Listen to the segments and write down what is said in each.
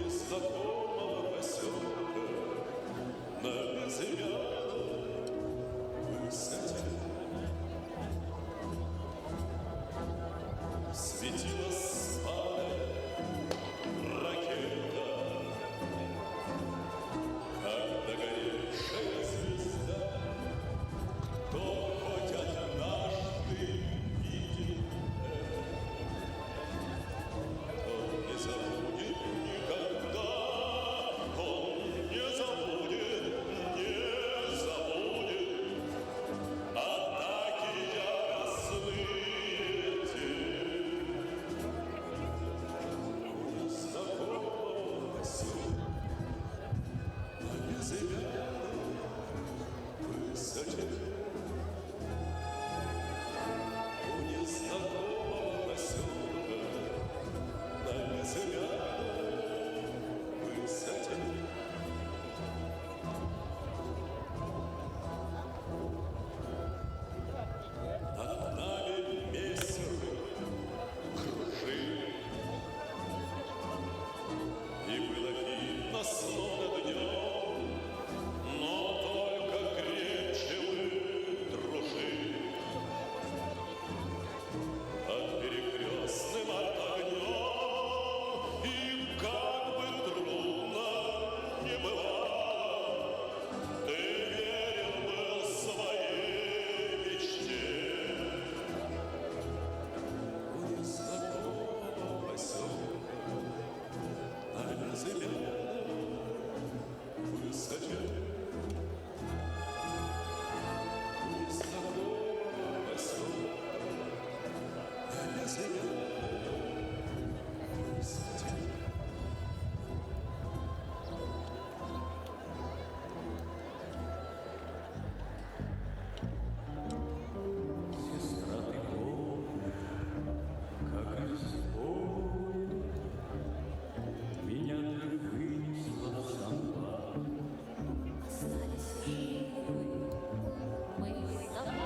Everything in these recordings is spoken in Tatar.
незнакомого поселка на безымянной высоте светила спалая ракета, как догоревшая звезда. Кто хоть однажды видел это, он не забудет никогда, он не забудет, не забудет атаки яростные те. У незнакомого поселка на безымянной высоте, у незнакомого поселка на безымянной высоте. Над нами месяцы кружили, и было видно, словно днем, но только крепче мы дружили. Под перекрестным огнем, и как бы трудно не бывало, ты верил был своей мечте. У незнакомого поселка на безымянной высоте, у незнакомого поселка на безымянной высоте. Сестра, ты помнишь, как исполнил меня ты вынесла в самбар. Остались живы мы с тобой.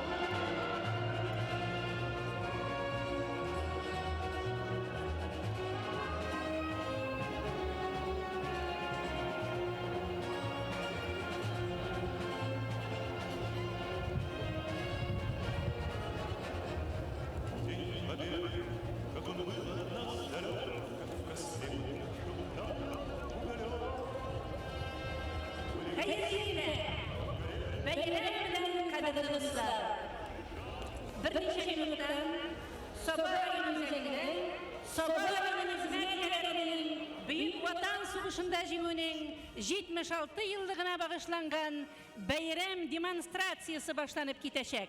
День победы, как он был от нас далек, как в костре Hayırlı Beyler kadar dostlar. Bir neçe minuttan Sabah üzerinde Sabah hizmetlerinin Büyük Vatan Savaşı'nda jimuning 76 yıllığına bağışlangan bayram demonstratsiyasi başlanıp gitecek.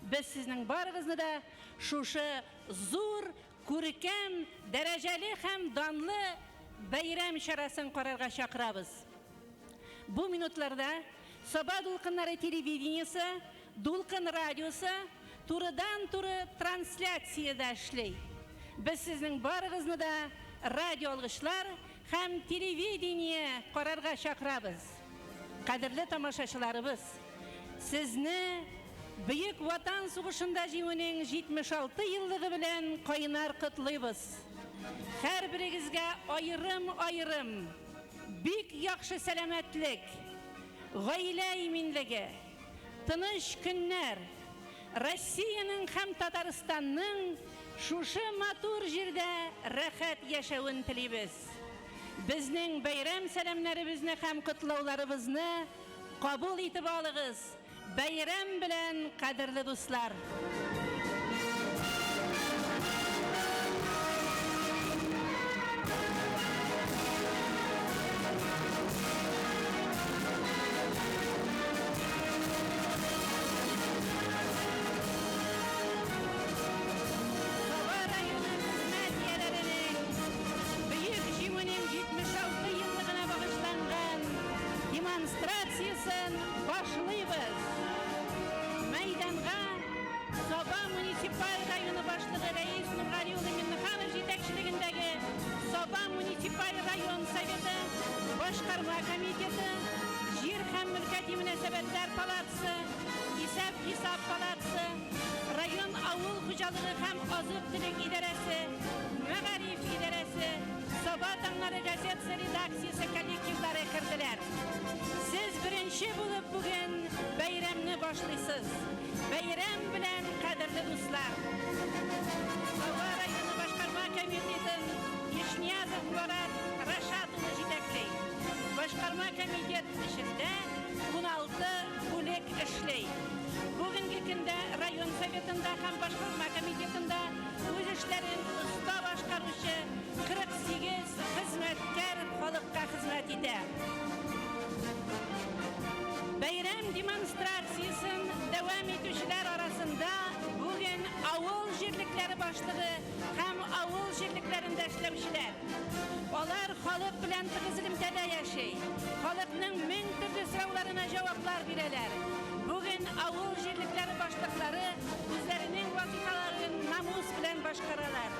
Biz sizning barınızı da şuşu zor, ko'rkam, darajali ham donli bayram şarasin qararga chaqiramiz. Bu minutlarda Sabah Dulqinlari televideniyasi, Dulqin radiosi turdan-turi translyatsiyada ishlaydi. Biz sizning barınızı da radio olg'ishlar ham televideniye qararga chaqiramiz. Qadrli tomoshachilarimiz, sizni Büyük Vatan Savaşı'nda jimuning 76 yıllığı bilan qaynar qutlaymiz. Her biringizga ayrim büyük yaxşı selametlik, gaile eminligi, tinch kunlar, Rossiyaning ham Tataristanning şuşu matur jirda rahat yashawini tilaymiz. Bizning bayram salamlarimizni ham qutlowlarimizni qabul etib oling'iz. Bayram bilan qadrli do'stlar. Demonstratsiyasin boshlaymiz. Maydonga Sabah munisipal rayoni boshlig'i Rais Nurg'aliyo'li Minnixanov yetakchiligidagi Sabah munisipal rayon soveti boshqarma komiteti, Yer ham mulkiy munosabatlar palatasi, Hesap Hisap Palatsı, Rayon Avul Hucalığı hem Azık-Tülük İdaresi, Megarif İdaresi, Sabah Tanları Gazetesi Redaksiyası kollektivlere kirdiler. Siz birinci bulup bugün bayramını başlaysınız. Bayram bilen kadirli dostlar. Sabah Rayonu Başkarma Komiteti'nin İşniyazov Murat Raşatı'nı jitekli. Başkarma Komitet içinde 16 kulek işley. Bugünkü günde Rayon Sovetinde hem Başkarma Komitetinde öz işlerin usta başkarışı 48 hizmetkar halkka hizmet eder. Bayram demonstrasyasının devam etişler arasında bugün avul jirlikleri başlığı hem avul jirliklerinde işlevşiler. Onlar halk bilen tıgızılımda yaşay. Halkının min türlü sorularına cevaplar verirler. Bugün avul jirlikleri başlıkları üzerinin vazifalarını namus bilen başkarırlar.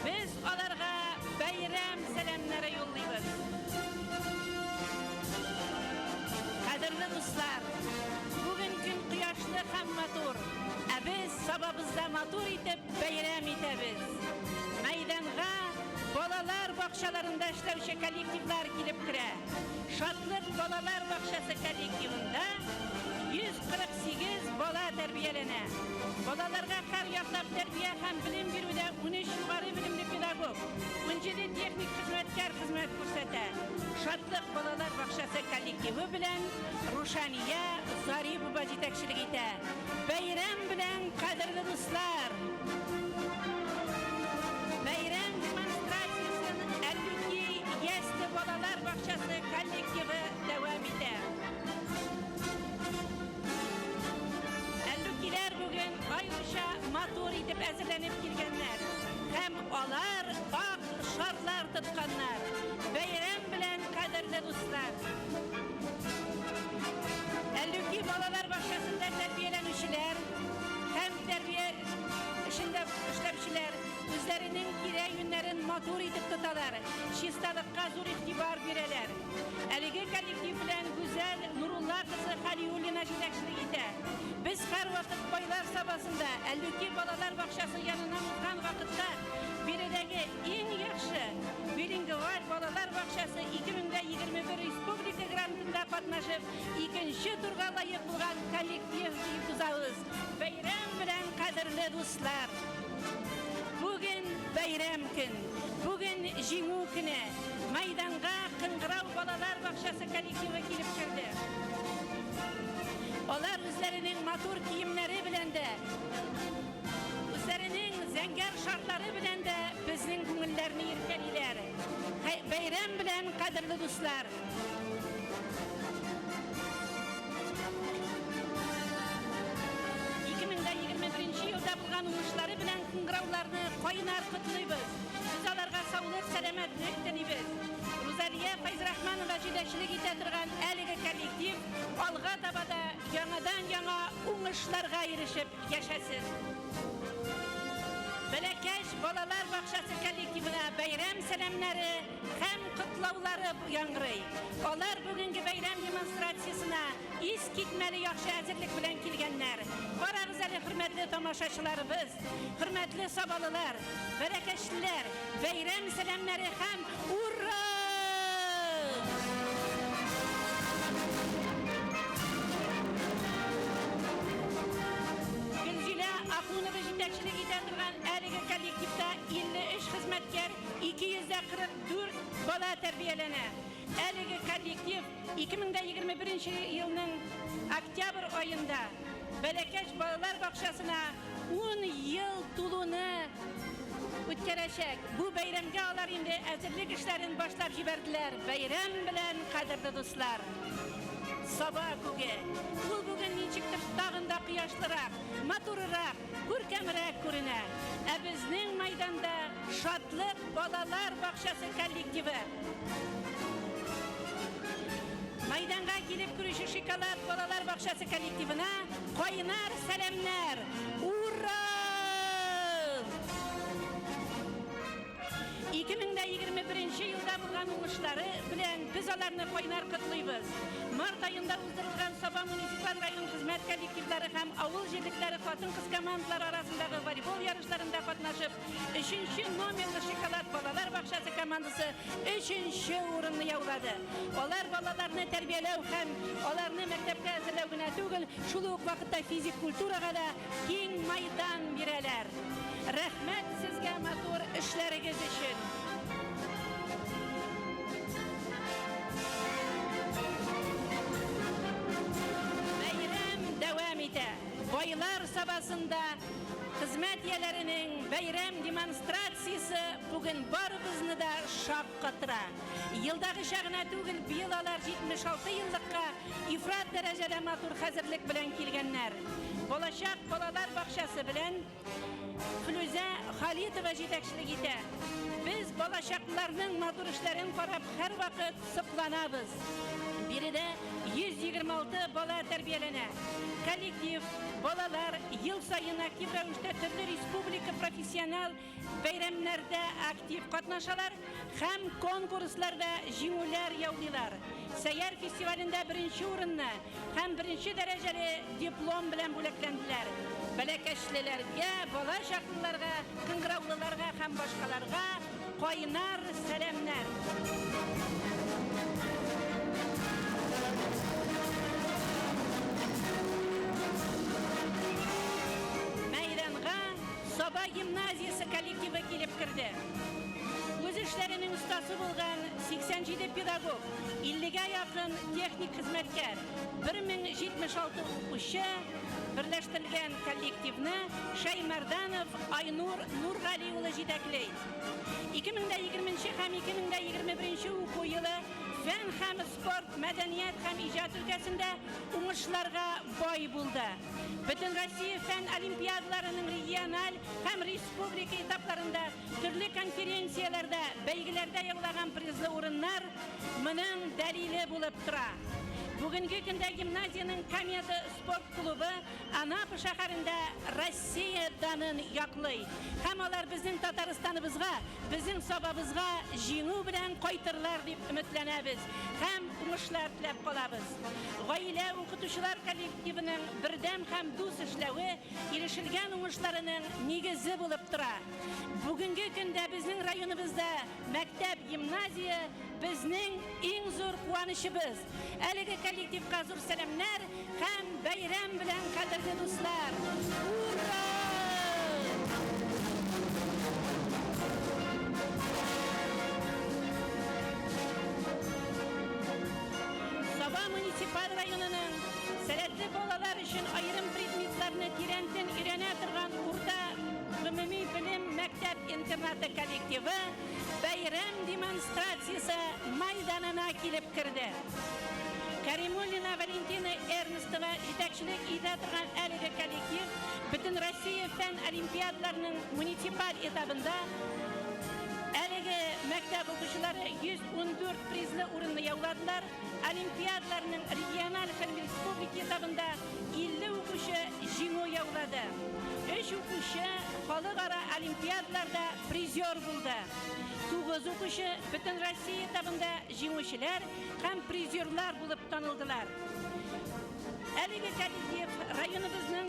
Biz onlara bayram selamları yollayız. Kadirli dostlar, bugün gün kıyaşlı hem matur. Biz sababızda matur itip bayram itemiz. Meydanğa bolalar bakşalarında işlevşi kollektivler gelip kire. Şatlık Bolalar Bakşası kollektivinde 148 bola terbiyelene. Bolalarga kar yaklap terbiye hem bilim birüde 13 yukarı bilimli pedagog. 17 teknik hizmetkar hizmet kursete. Şatlık Bolalar Bakşası kollektivi bilen Ruşaniye Zaripova jetekçilik ite. Bayram bilen kadirli dostlar. Bayram demonstrasyasının 52 Yesti Bolalar Bakşası kollektivi devam eder. Ellukiler bugün ayrıca matur edip hazırlanıp girgenler. Hem olar ak şartlar tutkanlar. Bayram bilen kadirli dostlar. Elluki Bolalar Bakşası'nda terbiyelenişler hem terbiye işinde işlevşiler üzerinin gire günlerin matur edip tutalar. Şistalıkka zor ihtibar vereler. Eligi kollektiv bilen güzel Nurullah kızı Haliyulina jetekçilik ite. Biz her vakit boylar sabasında Elluki Bolalar Bakşası yanına muhkan vakitte birideki en yakşı bilingual Bolalar Bakşası 2021 Respublika grantında katnaşıp ikinci turga layık bulgan kollektiv tuzağız. Bayram bilen kadirli dostlar. Bugün bayram gün, bugün jiңu günü. Maydanğa Kıngırav Bolalar Bakşası kollektivi gelip kirdi. Olar üzerinin matur kiyimleri bilen de, üzerinin zengar şartları bilen de bizning ko'ngillerini irkeliler. Bayram bilen kadirli dostlar. Yılda bulgan uğuşları bilen kıngıravlarını koyunar kutluybuz. Biz alarga sağlık, selametlik dileybiz. Ruzaliye Fayzrahmanova jetekçilik itetirgan eligi kollektiv alga tabada yanadan yana uğuşlarga erişip yaşasın. Belekeş Bolalar Bakşası kollektivine bayram selamları hem kutlavları yangırıy. Olar bugünkü bayram demonstrasyasına is gitmeli yaxşı hazırlık bilen kelgenler. Bararız ali hürmetli tomaşaçılarımız, hürmetli sabalılar, berekeşliler, bayram selamları hem urra! Akınığı jetekçilik itetirgan eligi kollektivda 53 hizmetkar 244 bola terbiyelene. Eligi kollektiv 2021 yılının oktyabr ayında Belekeş Bolalar Bakşası'na 10 yıl tulunu ötkereşek. Bu bayramga alar indi hazırlık işlerini başlap jiberdiler. Bayram bilen kadirli dostlar. Sabah kuge, bu bugün niçiktir dağında kıyaşlırak, matururak, görkemrak görüne. Bizning maydanda Şatlık Bolalar Bakşası kollektivi. Maydanga gelip kuruşu Şikalat Bolalar Bakşası kollektivine koyunar selamlar. Urra! 2021 yılda bulgan uğuşları bilen biz alarını koynar kıtlıyız. Mart ayında uzdurulgan Soba Municipal Rayon Hizmet Kollektivleri hem avul jirlikleri Katın Kız Komandaları arasındaki voleybol yarışlarında katnaşıp 3. nomerli Şokolad Balalar Bakşası komandası 3. uğrunu yavladı. Olar balalarını terbiyelev hem olarını mektepte hazırlığına tügül şuluk vakitte fizik kulturaga da keng maydan bireler. Rahmet sizge matur işleriniz için. Bayram devam ete. Baylar sabasında hizmet yelerinin bayram demonstrasyası bugün barımızını da şak katıra. Yıldaki şağına tügül bir yılalar 76 yıllıkka ifrat derecede matur hazırlık bilen kilgenler. Bolaşak Balalar Bakşası bilen Filuze Halitova yetekçilik ite. Biz bolaşaklarının matur işlerini korap her vakit sıklanabız. Biri de 126 bala terbiyelene. Kollektiv balalar yıl sayın aktif rövüşte türlü respublika profesyonel bayramlarda aktif katnaşalar hem konkurslarda jimular yavlilar. Seyer festivalinde birinci uğrunna hem birinci dereceli diplom bilen buleklendiler. Belekeşlilerge, bolaşaklılarga, kıngıravlılarga hem başkalarga koynar selamlar. Soba Gimnaziyası kollektivi kelip kirdi. Öz işlerinin ustası bulgan 87 pedagog, 50'ge yakın teknik hizmetkar, 1076 okuşu birleştirilgen kollektivni Şaymardanov Aynur Nurgaliyoğlu yetekleydi. 2020 hem 2021 okuw yılı fen hem sport, medeniyet hem icad ülkesinde uğuşlarga boy buldu. Bütün Rossiya fen olimpiyadalarının regional hem respublika etaplarında türlü konferensiyalarda, beygilerde yığılan prizli uğrunlar bunun delili bulup tura. Bugünkü günde gimnaziyanın Kometa Sport Klubu Anapa şaharında Rossiyadanın yaklay. Hem olar bizim Tataristanımızga, bizim Sobabızga jiňu bilen koytırlar dip ümitlenäbiz. Hem uňuşlar tilep kalabız. Gaýle okutuşlar kollektivinin birdem hem dus işlewi ilişilgen uňuşlarynyň nigizi bulup tura. Bugünkü günde bizim rayonumuzda mektep, gimnaziya bizning eng zor kuwanışybız. Eligi kollektivga zor selamlar hem bayram bilen kadirli dostlar. Ura! Soba Municipal Rayonunun seletli bolalar için ayrım predmetlerini tirenden irene turgan urda Gümumi Bilim Mektep İnternatı kollektivi bayram demonstrasyası maydanına kelip kirdi. Karimulina Valentina Ernestova yetekçilik ete turgan eligi kollektiv bütün Rossiya fen olimpiyadalarının municipal etapında eligi mektep okuşuları 114 prizli uğrunu yavladılar. Olimpiyadalarının regional hem respublika etapında 50 okuşu jiňu yavladı. 3 okuşu halkara olimpiyadalarda prizyor buldu. 9 okuşu bütün Rossiya etapında jiňuşiler hem prizyorlar bulup tanıldılar. Eligi kollektiv rayonumuzun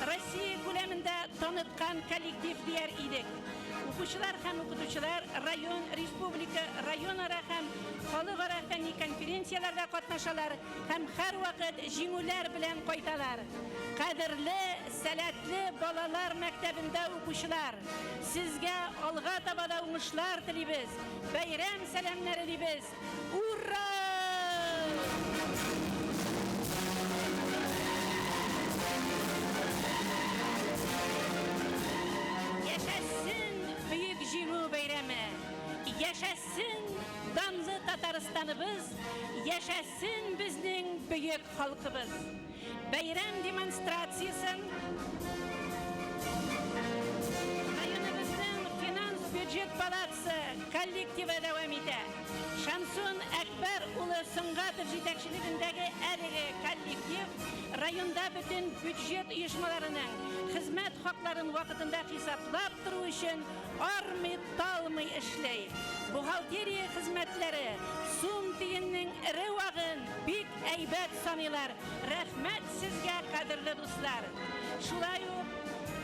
Rossiya ko'lamida tanıtkan kollektiv diyer idik. Okuşular hem okutuşular rayon, respublika, rayonara hem halkara fenni konferensiyalarda katnaşalar hem her vakit jiňular bilen koytalar. Kadirli, salatli balalar mektebinde okuşular. Sizge alga tabada uňuşlar tilibez. Bayram selamlary dilibez. Ura! Yaşasın büyük jiňu bayramy. Yaşasın danlı Tataristanybız. Yaşasın bizning büyük halkybız. Bayram demonstrasyasyn rayonumuzning finans budjet palatsi kollektivi dawam ete. Şamsun Akbar uly Sungar Bulatov жетекçiliğindeki әлеге коллектив rayonda bütün büdjet uyuşmalarının hizmet haklarının vakitinde hesaplap turu için armay-talmay işley. Buhalteriya hizmetleri sum tiyinnin iri vagın bik eybet sanılar. Rahmet sizge kadirli dostlar. Şulay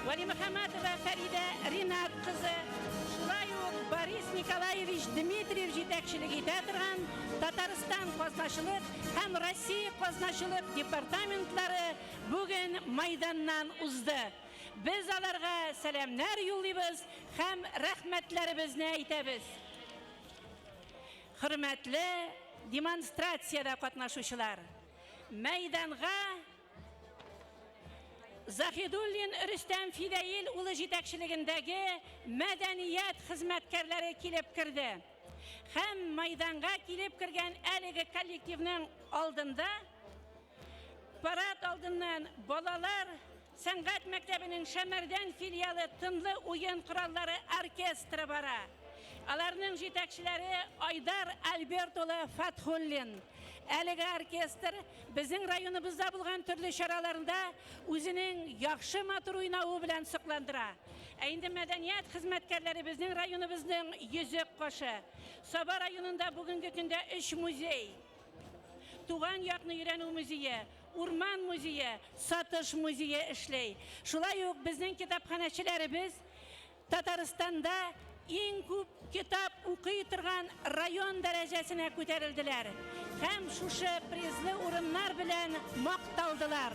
Vali Muhammadova Farida Rinat kızı, şulay Boris Nikolaevich Dmitriyev жетекçilik ete turgan Tataristan qo'shnashiliq ham Rossiya qo'shnashiliq departamentlari bugün maydandan uzdi. Biz alarga salamlar yo'llaymiz ham rahmatlarimizni aytamiz. Hurmatli demonstratsiyada qatnashuvchilar, maydonga Zahidullin Rüstem Fidail ulu жетекçiliğindeki medeniyet hizmetkarları kilip kirdi. Hem maydanga kilip kirgen әлеге kollektivnin aldında, parat aldından bolalar Sanat Mektebi'nin Şemerden filialı tınlı oyun kuralları orkestra bara. Alarının жетекçileri Aydar Alberto'la Fathullin. Әлеге оркестр bizim rayonumuzda bulgan türlü şaralarında özünün yaxşı matır oynauı bilen sıklandıra. Endi medeniyet hizmetkarları bizim rayonumuzun yüzük koşu. Soba rayonunda bugünkü günde 3 muzey. Tuğan yakını yürenü müziği, Urman müziği, Satış müziği işley. Şulay yok bizim kitapxanaçilerimiz Tataristan'da en көп kitap okuy turgan rayon derecesine ko'tarildilar. Hem şuşu prizli urunlar bilen maqtaldılar.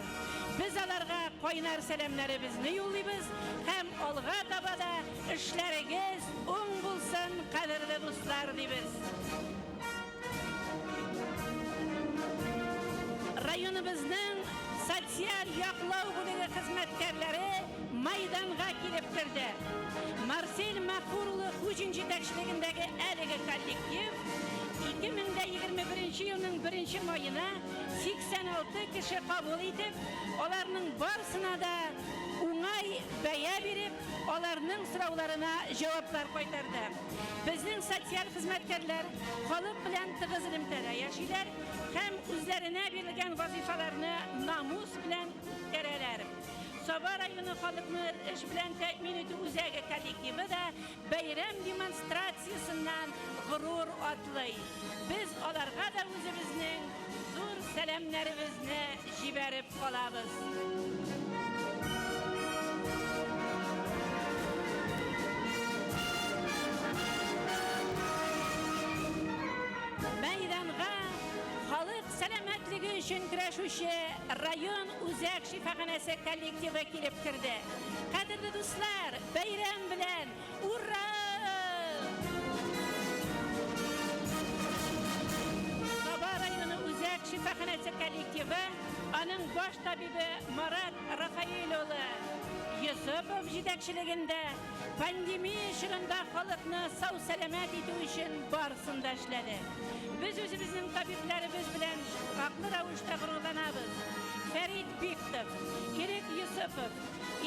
Biz alarga qoynar salamlarimizni yo'llaymiz. Hem olg'a tabada ishlarigiz o'ng bo'lsin, qadrli do'stlar deymiz. Rayonimizning sotsial yoqlov bo'ligi xizmatkorlari maydonga kelib kirdi. Marcel Mahfurlu Hujin жетекçiliğindeki әлеге kollektiv 2021 yılının 1 mayına 86 kişi kabul edip, onların barısına da uңай baya verip, onların sıravlarına cevaplar koytardı. Bizim sosyal hizmetkarlar halk bilen tığız ilimtada yaşaylar, hem üzerine verilgen vazifalarını namus bilen tereler. Soba rayonu halkını iş bilen temin etü üzeri kollektivi de bayram demonstrasyasından gurur atlay. Biz olarga da özümüzün zor selamlarimizni jiberip olamiz. Maydonga halk selametligi uchun kurashuvchi rayon o'zak shifoxonasi kollektivi kelib kirdi. Qadrli do'stlar, bayram bilan urra! Soba rayoni o'zak shifoxonasi kollektivi onun bosh tabibi Marat Rafaeloğlu Yusupov yetakchiligida pandemiya ishida xalqni sog' salomat etish uchun borisida ishladi. Biz o'zimizning tabiblarimiz bilan haqli ravishda g'ururlanamiz. Ferit Biktov, Irik Yusupov,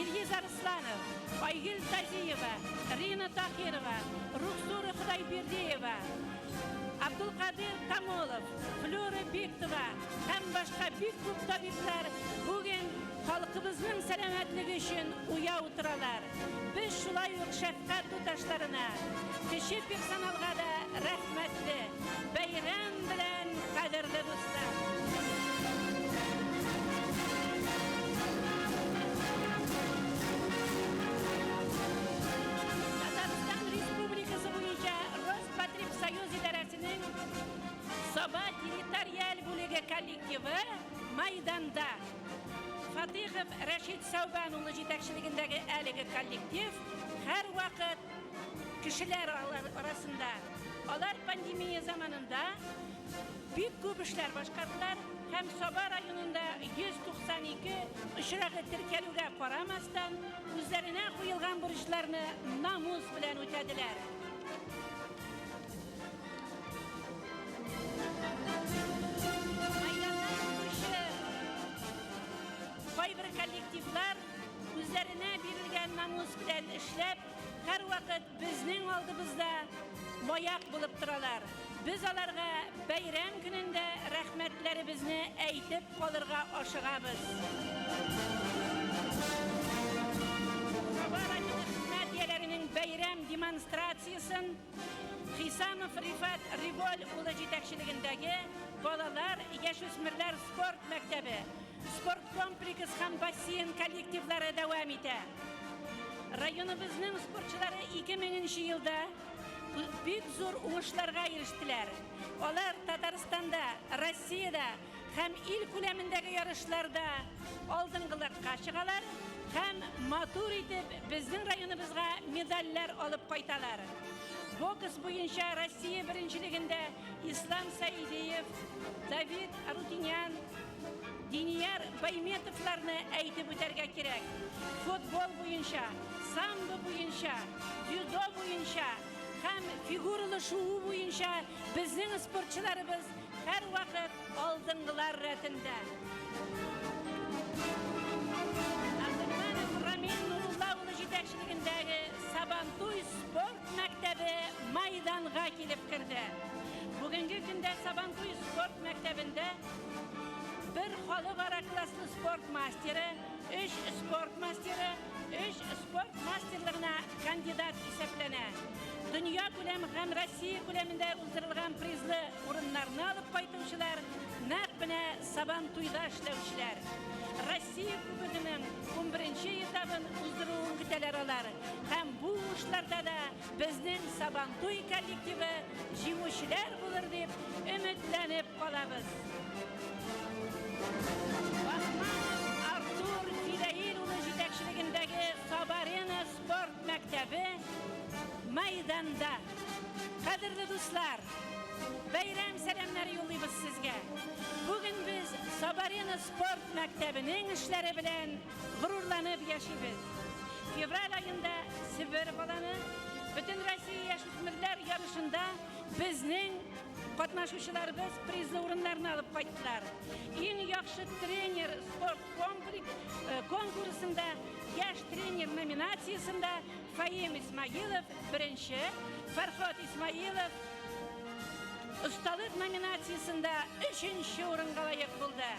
Ilgiz Arslanov, Aygul Taziyeva, Rina Tahirova, Ruxsora Xudoyberdiyeva, Abdulqadir Kamolov, Flora Biktova ham boshqa büyük ko'p tabiblar bugün xalqimizning salomatligi uchun uya o'tiralar. Biz shulay shafqat tutaşlarına, kishi personalga da rahmatli. Bayram bilan qadrli do'stlar. Tatariston Respublikasi bo'yicha Rospotrebsoyuz idorasining Soba territorial bo'ligi kollektivi maydonda. Fatihov Rashid Savbanoğlu yetakchiligidagi әлеге kollektiv her vaqt kishilar arasında. Onlar pandemiya zamanında büyük ko'p ishlar boshqardilar. Hem Soba rayonunda 192 uchrag'i tirkaluga qaramasdan o'zlariga qo'yilgan burchlarni namus bilan o'tadilar. Qaybir kollektivlar o'zlariga berilgan namus bilan ishlab, har vaqt bizning oldimizda moyaq bo'lib turalar. Biz alarga bayram gününde rahmetlerimizni aytib qolırga aşığabız. Sabaracılık hizmetlerinin bayram demonstratsiyaсын Xisamov Rifat Rigol ulu yetakçiligindagi bolalar, yaşösmürler sport maktabi, sport kompleksi ham basseyn kollektivlari davom etadi. Rayonimizning sportchilari 2000-yilda büyük zor uğuşlarga eriştiler. Onlar Tataristonda, Rossiyada hem il ko'lamidagi yarışlarda oldingilarga chiqalar, hem matur etib bizning rayonimizga medallar olib qaytalar. Boks bo'yicha Rossiya birinchiligida Islom Saidiyev, David Arutinyan, Diniyar Baymetovlarni aytib o'targa kerak. Futbol bo'yicha, sambo bo'yicha, dzyudo bo'yicha hem figurlaşuğu bo'yicha bizning sportchilarimiz her vaqt oldingilar ratında. Abdurmanov Ramin Nurulloğlu yetakchiligidagi Sabantuy sport maktabi maydonga kelib kirdi. Bugungi kunda Sabantuy sport maktabida bir xalqaro klassli sport masteri, 3 sport masteri, 3 sport masterligine kandidat hisoblanadi. Dünya ko'lami ham Rossiya ko'lamida o'ldirilgan prizli o'rinlarni olib qaytuvchilar, naq bina Sabantuyda ishlovchilar. Rossiya kubogining 11-etapini o'ldiruv qitalalar ham bu ishlarda da bizning Sabantuy kollektivi jinguvchilar bo'lar deb umidlanib qolamiz. Artur Fidail ulu yetakchiligidagi Sabarena sport maktabi maydonda. Qadrli do'stlar, bayram salomlari yo'llaymiz sizga. Bugun biz Sabarena sport maktabining ishlari bilan g'ururlanib yashaymiz. Fevral oyida Sibir bolani butun Rossiya yoshlar yarışında bizning qatnashuvchilarimiz prizli o'rinlarni olib qaytdilar. Eng yaxshi trener sport konkursida yosh trener nominatsiyasida Fayim Ismoilov birinchi, Farhod Ismoilov ustalik nominatsiyasida 3-chi o'ringa loyiq bo'ldi.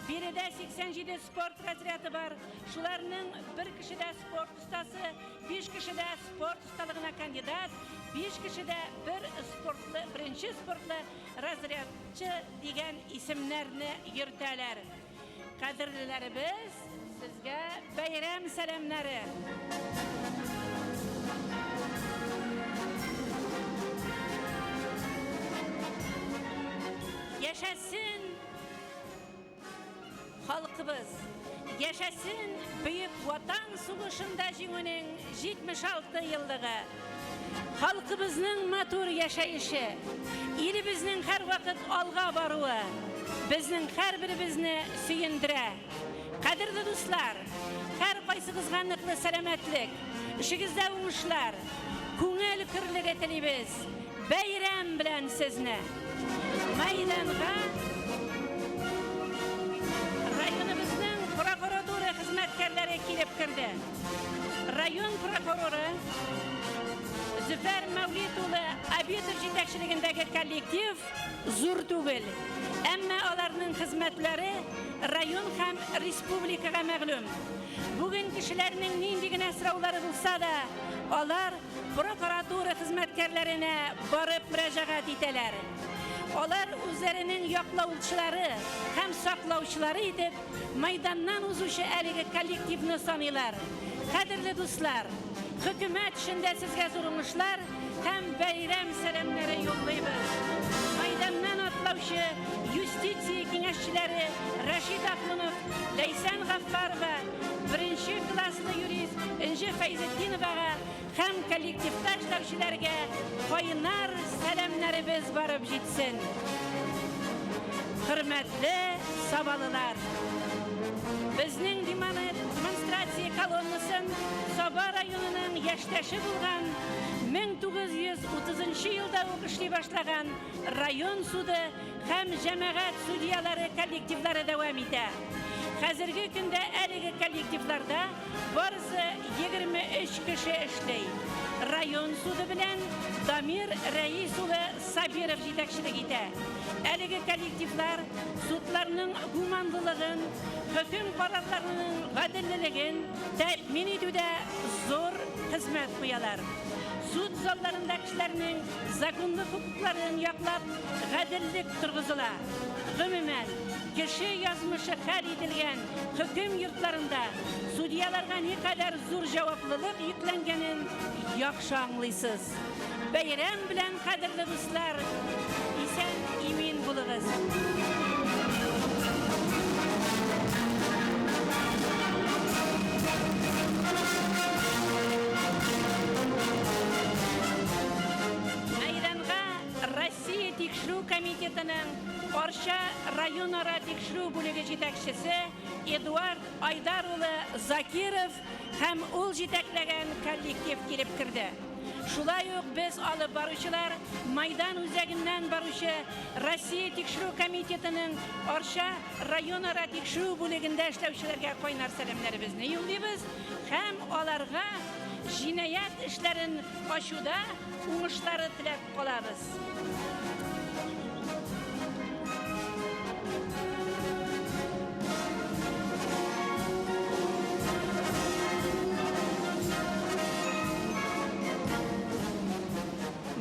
Birida 87 sport razryadi var. Shularning bir kishida sport ustasi, 5 kishida sport ustaligina kandidat, 5 kishida birinchi sportli razryadchi degan ismlarni yuritalar. Qadrlilarimiz, sizga bayram salomlari. Yaşasın halkımız, yaşasın büyük vatan savaşında jingüning 76 yıllığı. Halkımızın matur yaşayışı, ilimizin her vakit alga baruı, bizning her birimizni suyundire. Qadrli do'stlar, her qaysingizga niqli salomatlik, ishingizda o'ngishlar, ko'ngil kirligi tilaymiz. Bayram bilan sizni maydonga rayonimizning prokuratura xizmatkorlari kelib kirdi. Rayon prokurori Zufar Mavliduli Abidov yetakchiligidagi kollektiv zo'r tug'il. Ammo ularning xizmatlari rayon ham respublikaga ma'lum. Bugun kishilarning nindigina asrovlari bo'lsa da, ular prokuratura xizmatkorlarine borib mürajaat etdiler. Ular o'zlarining yoqlovchilari ham saqlovchilari etib maydondan o'zuvchi haligi kollektivni sanaylar. Qadrli do'stlar, hukumat shunda sizga zo'rmishlar ham bayram salomlari yo'llaymiz. Maydondan otlovchi Yustitsiya kengashchilari Rashid Axunov, Laysan G'affarova, birinchi klassli yurist Inji Fayzitdinovaga ham kollektivda ishlovchilarga qo'yinar salomlarimiz borib yetsin. Hurmatli sabalilar, bizning demonstratsiya kolonnasin Soba rayonining yashtashi bo'lgan 1930-yilda o'qishli boshlagan rayon sudi ham jamoat sudyalari kollektivlari davom etadi. Hazırki günde әлеге коллективларда barısı 23 kişi işley. Rayon sudu bilen Damir Reis ulu Sabirov yetekçilik ite. Әлеге коллективлар sudlarının humandılığın, hüküm kararlarının adilliliğin temin etüde zor hizmet koyalar. Sud zallarında kişilerinin zakonlu hukuklarını yaklap, adillik turguzula. Gümümen, kişi yazmışı hal edilgen hüküm yurtlarında sudyalarga ne kadar zor cevaplılık yüklengenin yakşı anlıyorsunuz. Bayram bilen kadirli dostlar, isen emin bulunuz. Россия Tekşürü Komiteti'nin Orşa Rayonara Tekşürü bölüge yetekçisi Eduard Aydaroğlu Zakirov hem ol yetekleyen kollektiv kelip kirdi. Şulay yok biz alıp baruşçılar Maydan üzerinden barışı Россия Tekşürü Komiteti'nin Orşa Rayonara Tekşürü bölügünde işlevçilerge koynar selamlarımızı yollayız. Hem olarga jinayat işlerin aşuda uğuşları tilep kolabız.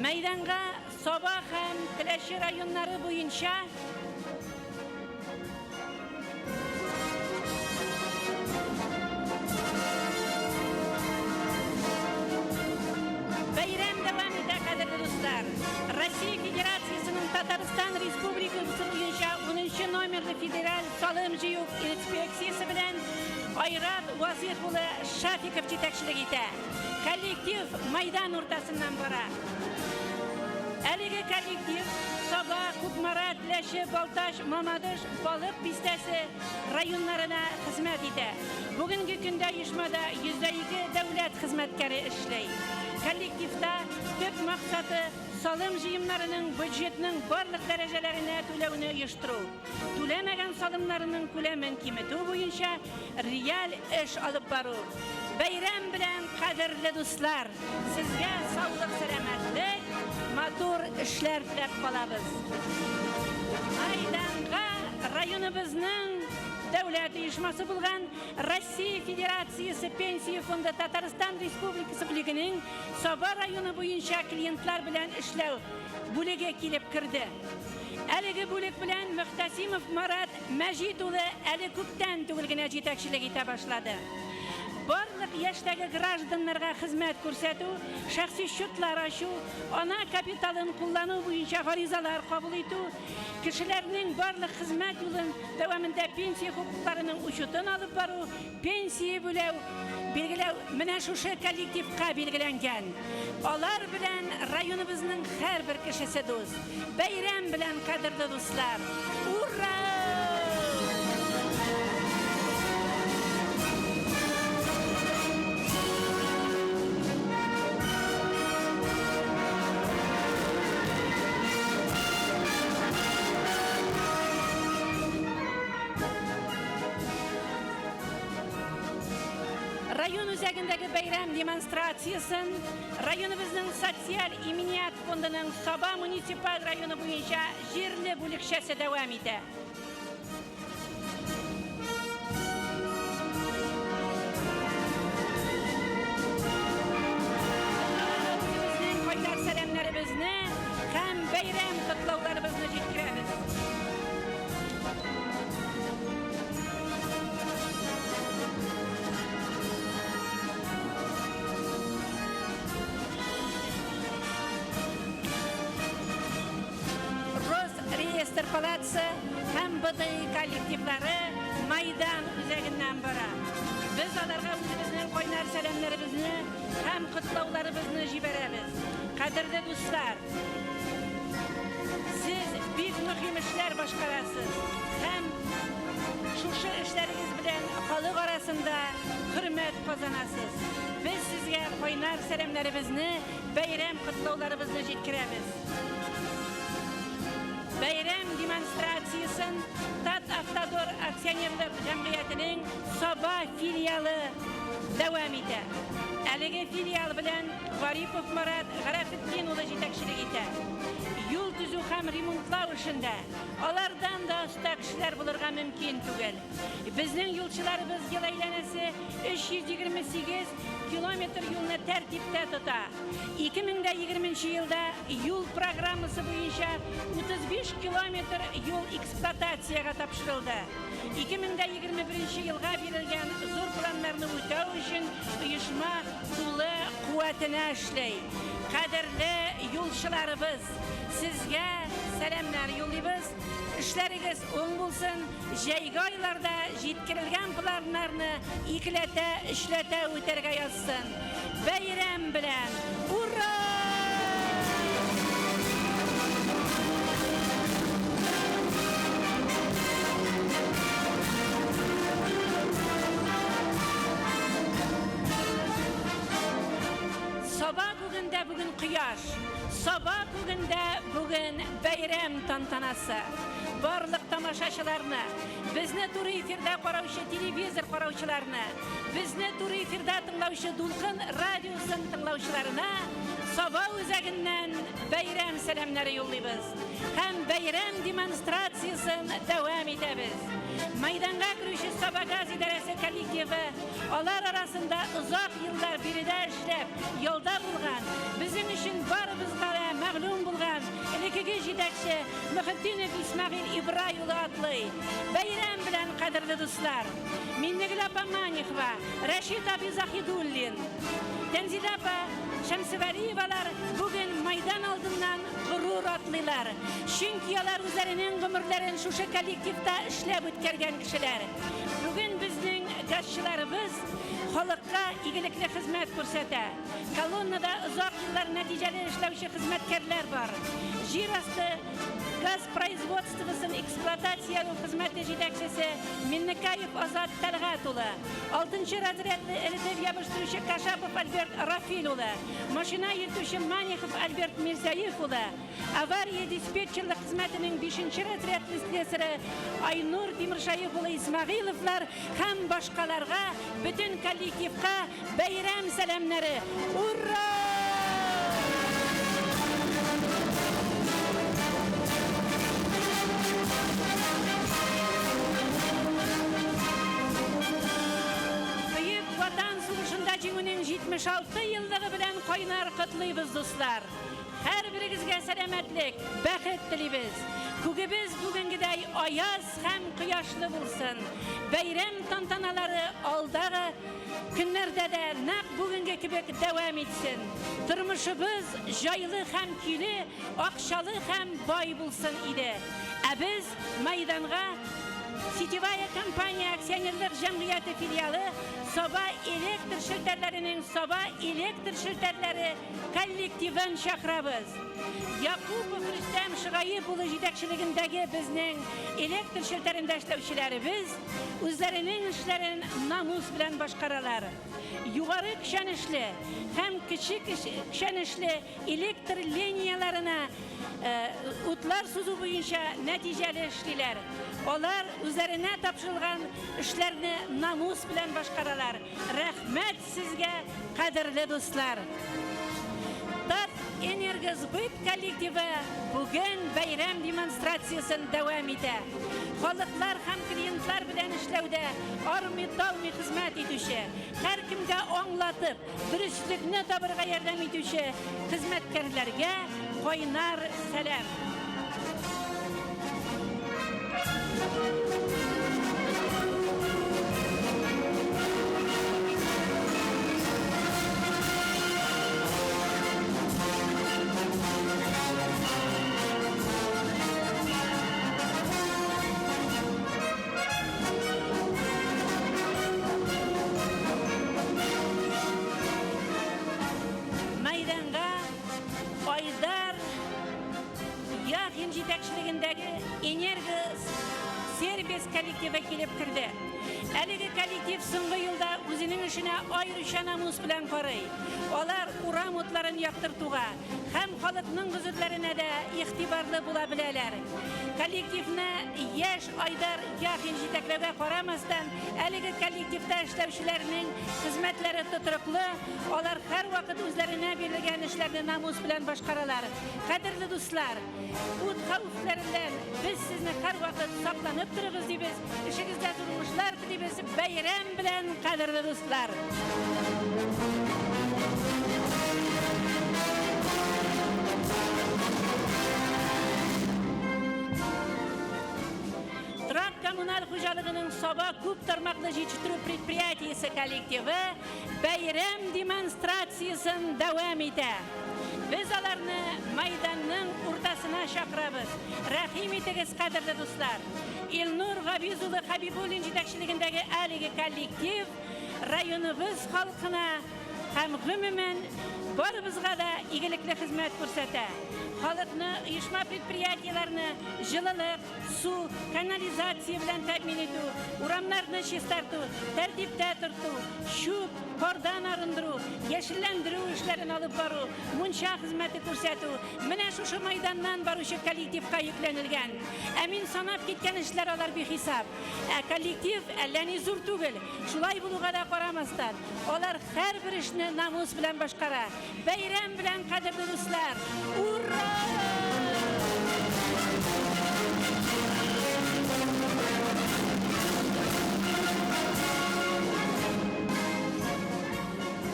Meydanga sabah hem Tileşi rayonları boyunca bayram devam eder kadirli dostlar. Россия Federasyası'nın Tataristan Respublikası boyunca 10. numarlı Federal Salımcı Yok İnspeksiyası bilen Ayrat Vaziyetulu Şafikov yetekçilik ite. Kollektiv Maydan ortasından bara. Әлеге коллектив Sabah, Kukmara, Tileşi, Baltaş, Mamadış, Balık Pistesi rayonlarına hizmet ede. Bugünkü günde uyuşmada %2 devlet hizmetkari işley. Kollektivde tüp maksatı salım jıyımlarının büdjetinin barlık derecelerine tülevini uyuşturu. Tülemegen salımlarının kulemin kimiti boyunca real iş alıp baru. Bayram bilen kadirli dostlar, sizge sağlık selametlik, matur işler tilep kalabız. Maydanğa rayonumuzun devlet uyuşması bulgan Россия Federasyası Pensiya Fondu Tataristan Respublikası Bölügünün Sabah rayonu boyunca klientler bilen işlev bölüge kelip kirdi. Әлеге bölük bilen Muhtasimov Marat Majidulu әлі көптен түгілгіне жетекшілік ете başladı. Барлық яштегі гражданларға хизмет көрсету, шәхси счетлар ашу, ana капиталын куллану буенча гаризалар кабул итү, кешеләрнең барлык хизмәт юлын дәвамында пенсия хукукларының учетын алып бару, пенсия бүләү, билгеләү менә шушы коллективка билгеләнгән. Алар белән районыбызның һәрбер кешесе дус. Бәйрәм белән кадерле дуслар. Ура! Rayon üzerindeki bayram demonstrasyasın rayonumuzun sosyal emniyet fondunun Sabah Munisipal rayonu boyunca jirli bölükçesi devam eder. Bizning koytar selamlarimizni hem bayram kutlovlarimizni yetkazamiz. Palatsı hem BDI kollektivleri Maydan üzerinden bara. Biz alarga özümüzün koynar selamlarımızı hem kutlovlarımızı jiberemiz. Kadirli dostlar, siz büyük mühim işler başkarasınız. Hem şuşu işleriniz bilen halk arasında hürmet kazanasınız. Biz sizge koynar selamlarımızı, bayram kutlovlarımızı yetkiremiz. Bayram demonstrasyasın Tat Автодор акционерлік жәмғиятының Соба филиалы дәвам итә. Әлеге филиал белән Гарипов Марат Гарафетдин улы җитәкчелек итә. Юл төзү һәм ремонтлау эшендә алардан да оста кешеләр булырга мөмкин түгел. Безнең юлчыларыбыз ел әйләнәсе 328 километр юлны тәртиптә тота. 2020 елда юл программасы буенча 35 километр юл эксплуатациягә тапшырылды. 2021 елга бирелгән зур планнарны үтәү өчен оешма тулы куәтенә эшләй. Кадерле юлчыларыбыз, сезгә сәламнар юллыйбыз. Эшләрегез уң булсын, җәйге айларда җиткерелгән планнарны икеләтә, эшләтә үтәргә язсын. Бәйрәм белән! Ура! Соба бүгендә бүген кояш, Соба бүгендә бүген бәйрәм тантанасы. Барлык тамашачыларны, безне туры эфирдә караучы телевизор караучыларны, безне туры эфирдә тыңлаучы Дулкын радиосын тыңлаучыларына Соба үзәгеннән бәйрәм сәламнары юллыйбыз. Һәм бәйрәм демонстрациясын дәвам итәбез. Майданга керүче Соба газ идарәсе коллективы алар арасында озак еллар биредә эшләп, ялда булган, безнең өчен барыбызга да мәгълүм булган элекеге җитәкче Мөхетдинов Исмәгыйль Ибрай улы атлый. Бәйрәм белән, кадерле дуслар. Миннегөл апа Манихова, Рәшит абый Заһидуллин, Тәнзилә апа Шәмсевәлиевалар бүген майдан алдыннан горур атлыйлар. Чөнки алар үзләренең гомерләрен шушы коллективта эшләп үткәргән кешеләр. Бүген безнең газчыларыбыз халыкка игелекле хезмәт күрсәтә. Колоннада озак еллар нәтиҗәле эшләүче хезмәткәрләр бар. Җир асты газ производствосын эксплуатациялау хезмәте җитәкчесе Миннекаев Азат Тәлгать улы, 6-нчы разрядлы электр ябыштыручы Кашапов Альберт Рафил улы, машина йөртүче Манихов Альберт Мирзаев улы, авария диспетчерлык хезмәтенең 5-нчы разрядлы слесаре Айнур Тимершаев улы Исмәгыйловлар һәм башкаларга, бөтен коллективка бәйрәм сәламнары. Ура! Җиңүнең 76 еллыгы белән кайнар котлыйбыз, дуслар. Һәр берегезгә сәламәтлек, бәхет телибез. Күгебез бүгенгедәй аяз һәм кояшлы булсын. Бәйрәм тантаналары алдагы көннәрдә дә нәкъ бүгенге кебек дәвам итсен. Тормышыбыз җайлы һәм көйле, акчалы һәм бай булсын иде. Ә без майданга Сетевая компания акционерлык җәмгыяте филиалы Соба электр шелтәрләренең Соба электр шелтәрләре коллективын чакырабыз. Якупов Рөстәм Шыгаев улы җитәкчелегендәге безнең электр шелтәрендә эшләүчеләребез үзләренең эшләрен намус белән башкаралар. Югары көчәнешле һәм кечек көчәнешле электр линияларына утлар сузу буенча нәтиҗәле эшлиләр. Алар үзләренә тапшырылган эшләрне намус белән башкаралар. Рәхмәт сезгә, кадерле дуслар. Тат Энергосбыт коллективы бүген бәйрәм демонстрациясын дәвам итә. Халыклар һәм клиентлар белән эшләүдә армый-талмый хезмәт итүче, һәркемгә аңлатып, дөреслекне табырга ярдәм итүче хезмәткәрләргә кайнар сәлам. Майданга Айдар Яхин җитәкчелегендәге Энергосервис коллективы килеп керде. Әлеге коллектив соңгы елда үзенең эшенә аеруча намус белән карый. Алар урам утларын яктыртуга һәм халыкның гүзәтләренә дә игътибарлы була беләләр. Kollektivni yaş Aydar Yaxin jitaklariga qaramasdan, әлеге kollektivda ishlashchilarning xizmatlari tuturuqli, ular har vaqt o'zlariga berilgan ishlarni namus bilan boshqaralar. Qadrli do'stlar, bu xavflardan biz sizni har vaqt saqlanib turibmiz deymiz. Ishingizda turmushlar tileymiz. Bayram bilan qadrli do'stlar. Turan kommunal xo'jalig'ining Soba ko'p tarmoqli yetishtiruv предприятиесі kollektivi bayram demonstratsiyasini davom etadi. Biz ularni maydonning o'rtasına chaqiramiz. Rahim etingiz qadrli do'stlar. Elnur G'abizuli Habibulin yetakchiligidagi haligi kollektiv rayonimiz xalqina ham umuman borimizga da igilikli xizmat ko'rsatadi. Xalqni uyushma предприятияларni jililik, suv, kanalizatsiya bilan ta'min etu, uramlarni chistарту, tartibda turtu, shu qordan arındıru, yashillantiruv ishlarini olib boru, muncha xizmati ko'rsatu, mana shu maydondan boruvchi kollektivga yuklanilgan. Amin sanab ketgan ishlar ular behisob. Kollektiv allani zo'r tugil. Shulay bo'luga da qaramasdan, ular har bir ishni namus bilan boshqaradi. Bayram bilan qadrli do'stlar. Urra!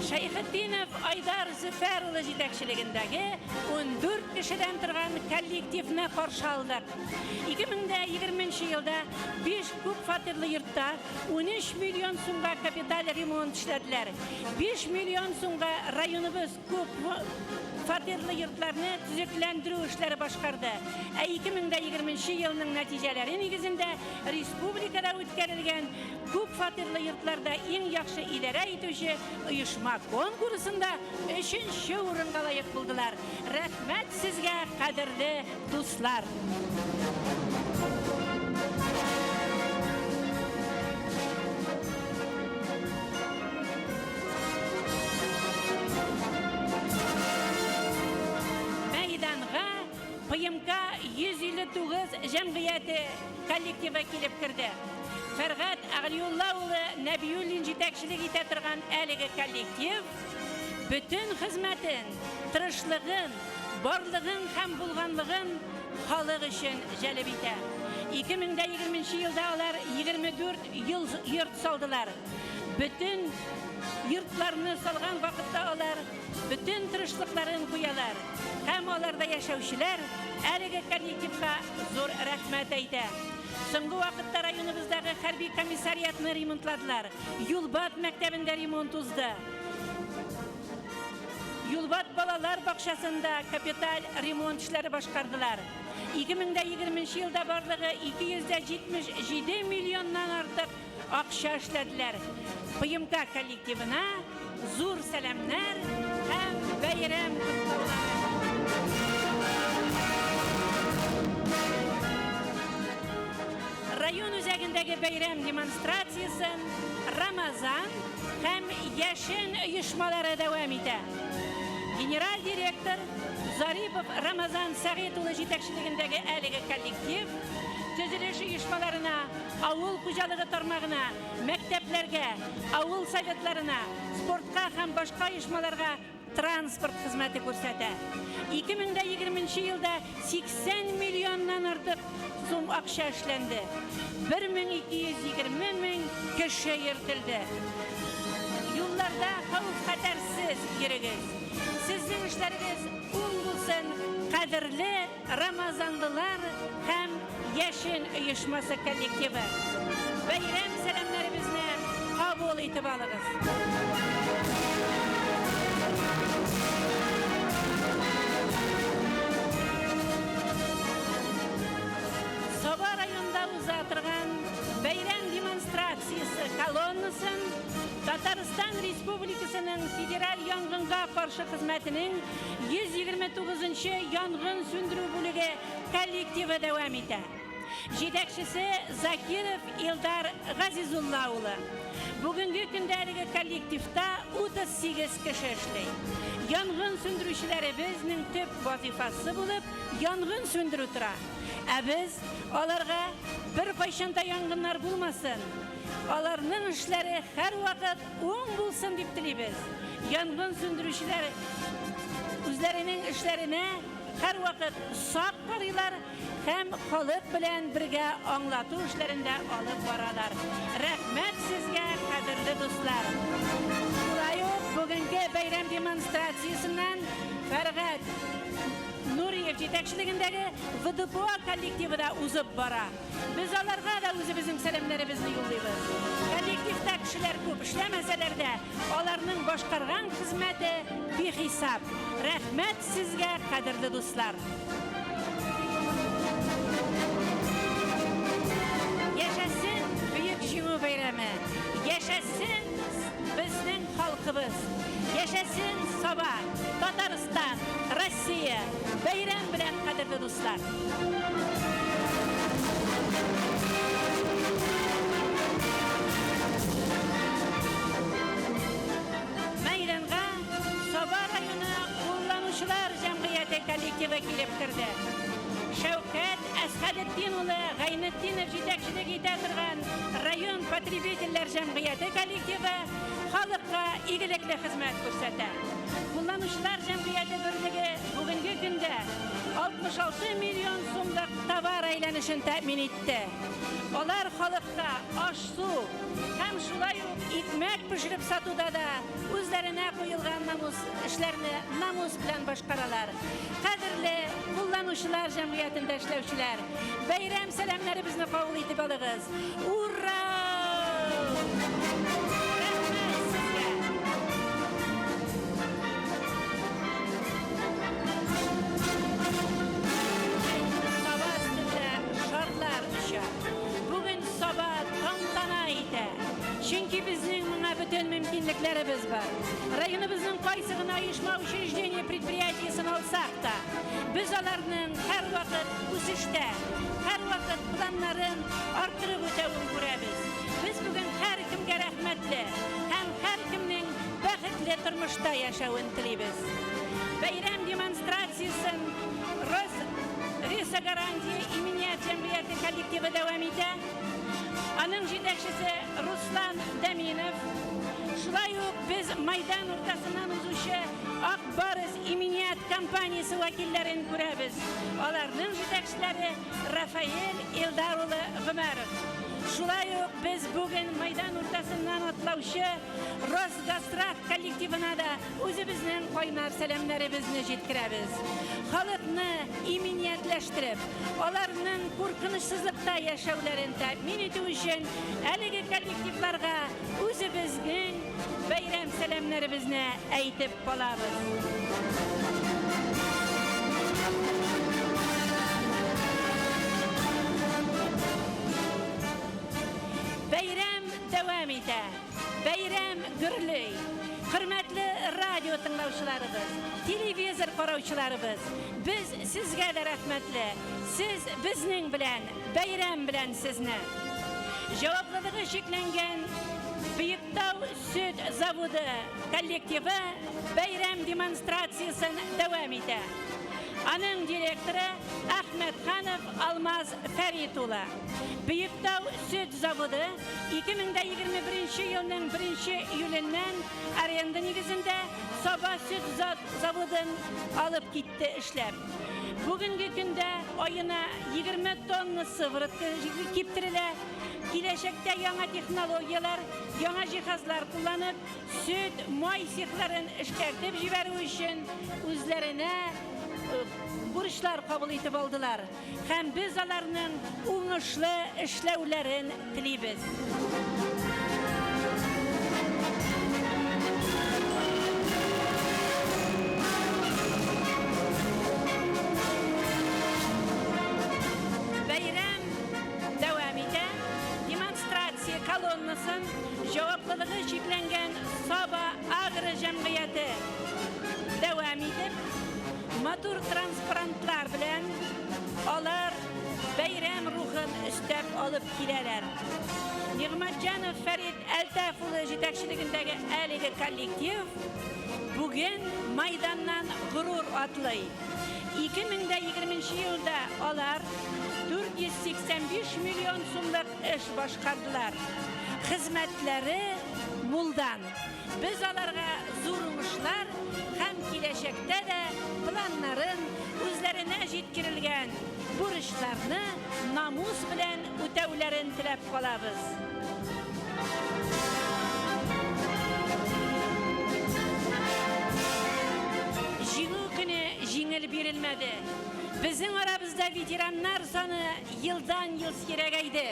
Shayxiddinov Aydar Zafaroğlu yetakchiligidagi 14 kishidan turgan kollektivni qarshi oldik. 2020-yilda 5 ko'p fatirli yurtda 13 million so'mga kapital remont ishladilar. 5 million so'mga rayonimiz ko'p fatirli yurtlarni tuzuklantiruv ishlari boshqardi. 2020-yilning natijalari negizida respublikada o'tkazilgan ko'p fatirli yurtlarda eng yaxshi idora etuvchi uyushma konkursida 3-o'ringa loyiq bo'ldilar. Rahmat sizga qadrli do'stlar. PMK 159 jamiyati kollektivi kelib kirdi. Farg'at Ag'liyullao'li Nabiyullin yetakchilik eta turgan haligi kollektiv bütün xizmatin, tirishlig'in, borlig'in ham bo'lganlig'in xalq uchun jalb etadi. 2020-yilda ular 24 yurt soldilar. Bütün yurtlarni solgan vaqtda ular bütün tirishliklarini qo'yalar. Ham ularda yashovchilar haligi kollektivga zo'r rahmat aytadi. So'nggi vaqtda rayonimizdagi harbiy komissariyatni remontladilar. Yo'lbat maktabida remont uzdi. Yo'lbat bolalar bog'chasida kapital remont ishlari boshqardilar. 2020-yilda borlig'i 277 milliondan ortiq akşa ishladilar. PMK kollektivina zo'r salamlar ham bayram qutlari. Rayon o'zagidagi bayram demonstratsiyasi Ramazan ham yashin uyushmalari davom etadi. General direktor Zaripov Ramazan Sag'ito'li yetakchiligidagi haligi kollektiv tuzilish uyushmalarına, avul xo'jaligi tarmog'ina, maktablarga, avul sovetlarina, sportga ham boshqa uyushmalarga transport xizmati ko'rsatadi. 2020-yilda 80 milliondan ortiq so'm akşa ishlandi. 1220 ming kishi yiritildi. Yo'llarda xavf xatarsiz yurigiz. Sizning ishlaringiz o'ng bo'lsin, qadrli Ramazonlilar ham Yashin uyushmasi kollektivi. Bayram salomlarimizni qabul etib olamiz. Soba rayonida uzatilgan bayram demonstratsiyasi kolonnasin Tatariston Respublikasining federal yong'inga qarshi xizmatining 129-yong'in söndürүү bo'ligi kollektivi davom etadi. Жетекшісі Закиров Илдар Газизуллаулы. Бүгінгі күндәлігі коллективта 38 кіші эшлей. Янгын сөндірушілері біздің төп вазифасы болып, янгын сөндіру тұра. Біз оларға бір қайшанда янгындар болмасын. Оларның ішлері әр вақыт оң болсын деп тілейбіз. Янгын сөндірушілері үзләренең эшләренә һәр вакыт сак карыйлар һәм халык белән бергә аңлату эшләрендә алып баралар. Рәхмәт сезгә, кадерле дуслар. Шулай ук бүгенге бәйрәм демонстрациясеннән Фәргать Нуриев җитәкчелегендәге ВДПО коллективы да узып бара. Без аларга да үзебезнең сәламнәребезне юллыйбыз. Коллективта кешеләр күп эшләмәсәләр дә, аларның башкарган хезмәте бихисап. Рәхмәт сезгә, кадерле дуслар. Яшәсен бөек җиңү бәйрәме. Яшәсен безнең халкыбыз. Яшәсен Саба, Татарстан, Россия. Бәйрәм белән, кадерле дуслар. Мәйданга Саба районы кулланучылар җәмгыяте коллективы килеп керде. Шәүкәт Әсхәдетдин улы Гайнетдинов җитәкчелек итә торган район потребительләр җәмгыяте коллективы халыкка игелекле хезмәт күрсәтә. Кулланучылар җәмгыяте берлеге бүгенге көндә 66 миллион сумлык товар әйләнешен тәэмин итте. Алар халыкка аш-су һәм шулай ук икмәк пешереп сатуда да үзләренә куелган намус эшләрне намус белән башкаралар. Кадерле кулланучылар җәмгыятендә эшләүчеләр, бәйрәм сәламнәребезне кабул итеп алыгыз. Ура! Çünkü bizim bütün mümkünlüklerimiz var. Rayonumuzun kaysı gına uyuşma учреждение предприятиесini alsak da biz onların her vakit üsüşte, her vakit planların artırıp ötevini görəbiz. Biz bugün her kimge rahmetli, hem her kimnin bəxtli turmuşda yaşavını tileybiz. Bəyram demonstrasiyasının Risa Garantiya İminiyat Cemiyeti kollektivi devam ede. Anın җитәкчесе Руслан Дәминов. Шулай ук без майдан уртасыннан узучы Ак Барыс иминiyat компаниясы вәкилләрен күрәбез. Аларның җитәкчеләре Рафаэль Илдар улы Гомәров. Шулай ук без бүген майдан уртасыннан атлаучы Росгазтрах коллективына да үзебезнең кайнар сәламнәребезне җиткерәбез. Халыкны иминиятләштереп, аларның куркынычсызлыкта яшәүләрен тәэмин итү өчен әлеге коллективларга үзебезнең бәйрәм сәламнәребезне әйтеп калабыз. Бәйрәм дәвам итә. Бәйрәм гөрләй. Хөрмәтле радио тыңлаучыларыбыз, телевизор караучыларыбыз, без сезгә дә рәхмәтле. Сез безнең белән, бәйрәм белән сезне. Җаваплылыгы шикләнгән Бөектау сөт заводы коллективы бәйрәм демонстрациясын дәвам итә. Аның директоры Әхмәтханов Алмаз Фәрит улы. Бөектау сөт заводы 2021 елның 1 июленнән аренда нигезендә Саба сөт заводын алып китте эшләп. Бүгенге көндә аена 20 тонна сыворотка киптерелә. Киләчәктә яңа технологиялар, яңа җиһазлар кулланып, сөт, май цехларын эшкәртеп җибәрү өчен үзләренә бурычлар кабул итеп алдылар. Һәм без аларның уңышлы эшләүләрен телибез. Бәйрәм дәвам итә. Демонстрация колоннасын җаваплылыгы чикләнгән Саба агро җәмгыяте дәвам итеп, матур транспарантлар белән алар бәйрәм рухы alıp kileler. Nigmatjanov Ferit Eltafulu jetekçiligindeki әлеге kollektiv bugün Maydandan gurur atlay. 2020 yılda alar 485 milyon so'mlik ish boshqardilar. Xizmatları muldan. Biz alarga zo'runishlar hem kelajakda da planların o'zlarine жеткирилgan burçlarını namus bilan o'tavlarini tilab qolamiz. Жиңүү күнү жеңил берилмedi. Bizning arabizda veteranlar soni yildan-yil siragaydi.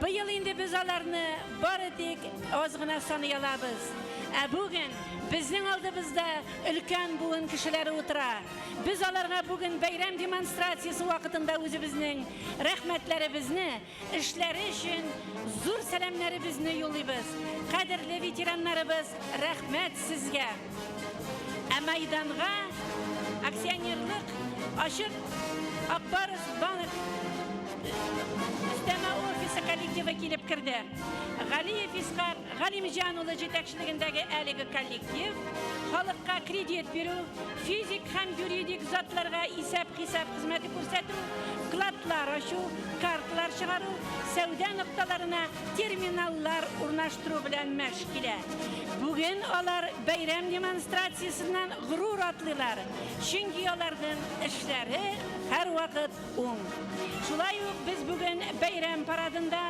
Bu yil endi biz ularni bari tek ozgina sanay olamiz. Bugün bizning oldimizda ulkan bugun kishilar o'tira. Biz ularga bugun bayram demonstratsiyasi vaqtida o'zimizning rahmatlarimizni, ishlari uchun zo'r salomlarimizni yo'llaymiz. Qadrli veteranlarimiz, rahmat sizga. Maydonga aksionerlik Aşık Akbaros Bank üsteme ofisi kollektivi kelip kirdi. Galiyev İskar Galimjanoğlu jetekçiligindagi әлеге kollektiv halkka kredit beru, fizik hem yuridik zatlarga isap-hisap hizmeti ko'rsatuv, kladlar aшу, kartlar çıgaru, savdo noktalarına terminallar o'rnashtirish bilan mashg'ula. Bugün ular bayram demonstratsiyasidan g'urur atlılar. Chunki ularning ishlari har vaqt o'ng. Shulay biz bugün bayram paradında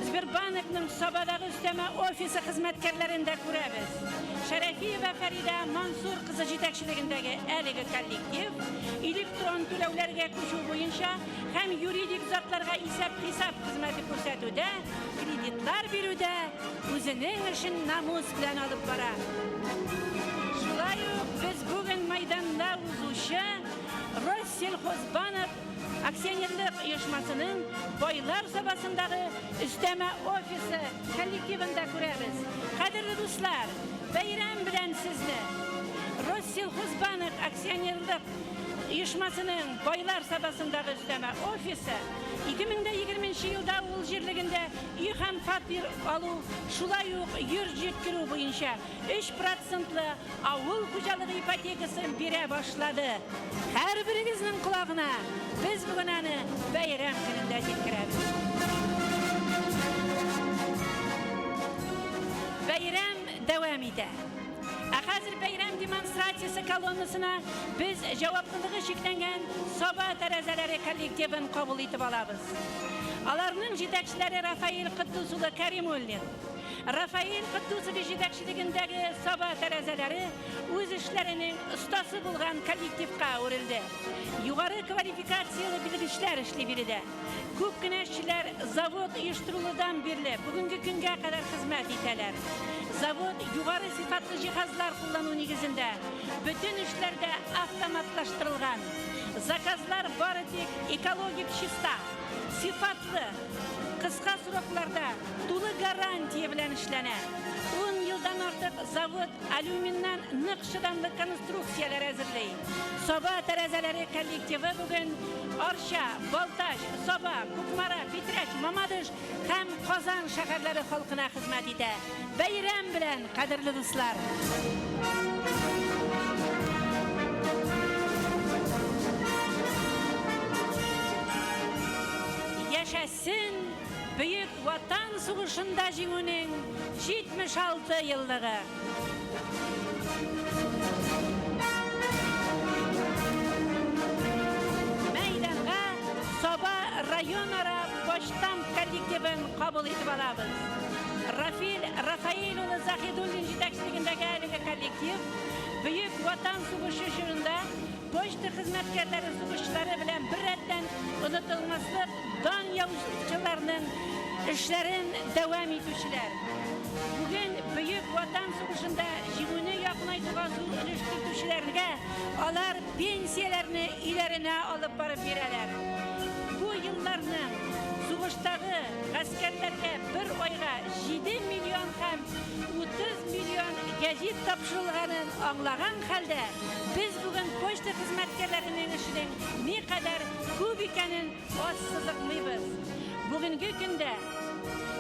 Sberbankning Sobadagi üsteme ofisi xizmatkorlarida ko'ramiz. Sharafiy va Farida Mansur qizi jetekçiligindagi әлеге kollektiv elektron to'lovlarga ko'shuv bo'yicha ham yuridik zotlarga isap-hisap xizmati ko'rsatuvda, kreditlar beruvda o'zining ishini namus bilan olib boradi. Shulay biz bugün maydonda o'zuvchi Rossiyalxozbank aksionerlik uyushmasining boylar sabasındagi üsteme ofisi kollektivida ko'ramiz. Qadrli do'stlar, bayram bilan sizni Rossiyalxozbank aksionerlik uyushmasining boylar sabasındagi üsteme ofisi 2020 yılda ul yerliginde uy ham fatir alu, shulay yer жеткирүү bo'yicha 3%'lı avul xo'jaligi ipotekasini bera boshladi. Har biringizning qulog'ina biz bugun ani bayram kunida yetkiramiz. Bayram davom etadi. Hazır bayram demonstratsiyasi kolonnasına biz javobliligi cheklangan Soba tarazaları kollektivini qabul etib olamiz. Ularning jetekchilari Rafail Quddusuli Karimulin. Rafail Quddusuli jetekchiligindagi Soba tarazaları o'z ishlarining ustasi bo'lgan kollektivga o'rildi. Yuqori kvalifikatsiyali bilg'ichlar ishlayverdi. Ko'pgina ishchilar zavod uyushtiruvidan beri bugungi kunga qadar xizmat etadilar. Zavod yuqori sifatli jihozlar qo'llanuv negizida bütün ishlarda avtomatlashtirilgan. Zakazlar baritik ekologik chista, sifatli, qisqa suroklarda to'liq garantiya bilan ishlanadi. 10 yildan ortiq zavod alyumindan naqshadamli konstruksiyalar hazırlaydi. Soba tarazalari kollektivi bugun Orsha, Boltash, Soba, Kukmara, Pitrach, Mamadish ham Qozon shaharlari xalqina xizmat etadi. Bayram bilan qadrli do'stlar. Yaşasın Büyük Vatan Sug'uşunda jеңүүнүң 76 yıllығы. Maydonga Soba rayonara pochtamp kollektivin qabul etib olamiz. Rafailova Zahidulin jetekchiligidagi әлеге kollektiv Büyük Vatan Sug'uşunda pochta xizmatkorlari sug'ushchilari bilan bir ratdan unutilmaslik don yavuzchilarning ishlarin davom etuvchilar. Bugun Büyük Vatan Sug'uşunda jеңүүнү yaqinaydigan ulush tutuvchilarga ular pensiyalarini uylarına olib borib beradilar. Bu yillarni sug'ushdagi askarlarga bir oyga 7 milyon ham 30 milyon gazet topshirilganini anglagan holda biz bugun pochta xizmatkorlarining ishining ne kadar ko'p ekanini oz siziqmaymiz. Bugungi Бүгінгі күнде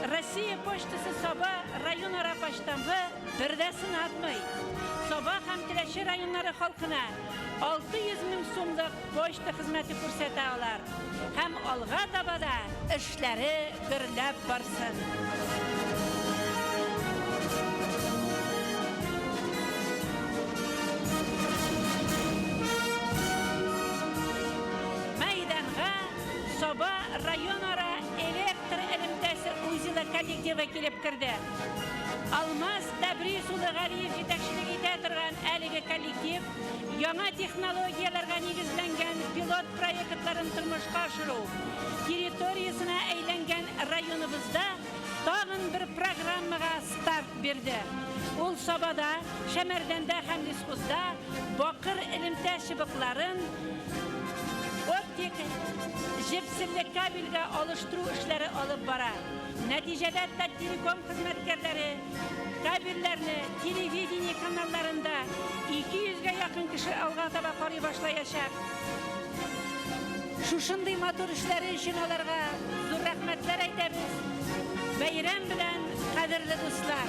Россия почтасы Соба район ара почтамғы бірдесін атмай. Соба һәм Теләче районнары халқына 600 000 сумлық почта хезмәте күрсәтә алар. Һәм алға табада эшләре гөрләп барсын. Соба район ара электр элемтәсе үзеле коллективы килеп керде. Алмаз Тәбриз улы Галиев җитәкчелек итә торган әлеге коллектив яңа технологияларга нигезләнгән пилот проектларын тормышка ашыру, территориясенә әйләнгән районыбызда тагын бер программага старт бирде. Ул Собада, Шәмәрдәндә һәм Лисхузда бакыр элемтә чыбыкларын оптик җепсилле кабельгә алыштыру эшләре алып бара. Нәтиҗәдә телеком хезмәткәрләре кабельләрне телевидение каналларында 200-гә якын кеше алга таба карый башлаячак. Шушындый матур эшләре өчен аларга зур рәхмәтләр әйтәбез. Бәйрәм белән, кадерле дуслар!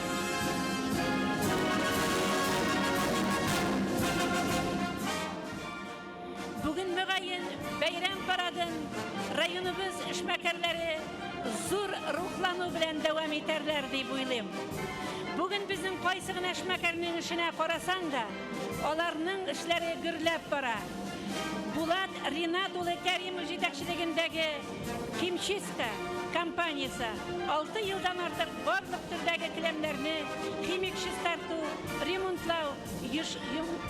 Бүген мөгаен бәйрәм парадын районыбыз эшмәкәрләре зур рухлану белән дәвам итәрләр дип уйлыйм. Бүген безнең кайсы гына эшмәкәрнең эшенә карасаң да, аларның эшләре гөрләп бара. Булат Ринат улы Кәримов җитәкчелегендәге Химчистка компаниясе 6 елдан артык барлык төрдәге келәмнәрне химик чистарту, ремонтлау,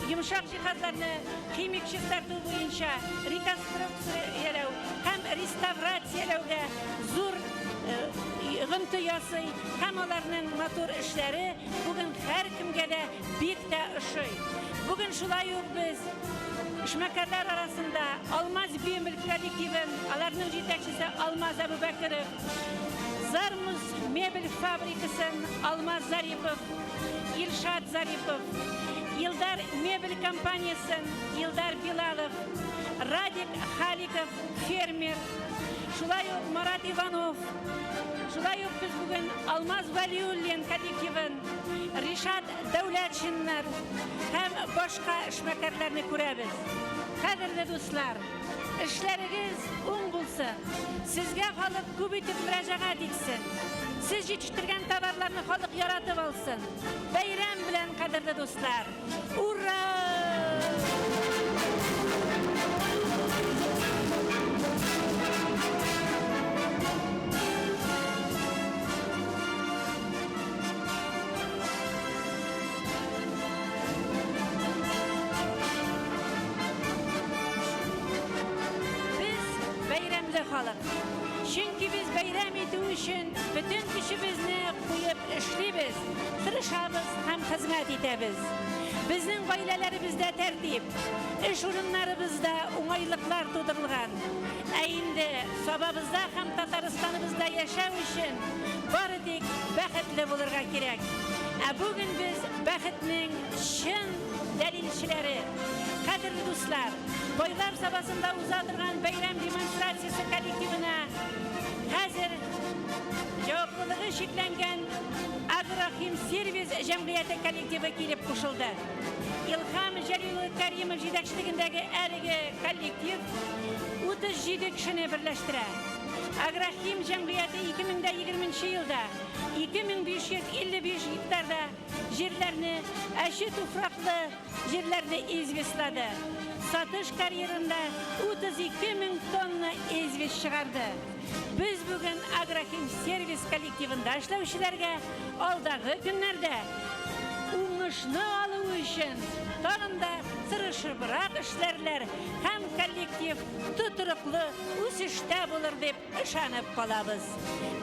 йомшак җиһазларны химик чистарту буенча реконструкцияләү һәм реставрацияләүгә зур йогынты ясый һәм аларның матур эшләре бүген һәркемгә дә бик тә ошый. Бүген шулай ук без эшмәкәрләр арасында Алмаз Бембел коллективын, аларның җитәкчесе Алмаз Абубәкеров, Зармус мебель фабрикасын Алмаз Зарипов, Илшат Зарипов, Илдар мебель компаниясын Илдар Билалов, Радик Халиков, фермер, шулай ук Марат Иванов, шулай ук без бүген Алмаз Валиуллин коллективын, Ришат Дәүләтшиннар һәм башка эшмәкәрләрне күрәбез. Кадерле дуслар, эшләрегез уң булсын. Сезгә халык күп итеп мөрәҗәгать итсен. Сез җитештергән товарларны халык яратып алсын. Бәйрәм белән, кадерле дуслар. Ура! Халык. Чөнки без бәйрәм итү өчен бөтен көчебезне куеп эшлибез, тырышабыз һәм хезмәт итәбез. Безнең гаиләләребездә тәртип, эш урыннарыбызда уңайлыклар тудырылган. Ә инде Собабызда һәм Татарстаныбызда яшәү өчен бары тик бәхетле булырга кирәк. Ә бүген без бәхетнең чын дәлилчеләре. Кадерле дуслар, Байлар Сабасында уза торган бәйрәм демонстрациясе коллективына хәзер җаваплылыгы шикләнгән Агрохим сервис җәмгыяте коллективы килеп кушылды. Илһам Җәлил Кәримов җитәкчелегендәге әлеге коллектив 37 кешене берләштерә. Агрохим җәмгыяте 2020 елда 2555 гектарда җирләрне, әче туфраклы җирләрне извеслады. Сатыш карьерында 32 000 тонна извест чыгарды. Без бүген Агрохим сервис коллективында эшләүчеләргә алдагы көннәрдә уңышны алу өчен тагын да тырышыбрак эшләрләр һәм коллектив тотрыклы үсештә булыр дип ышанып калабыз.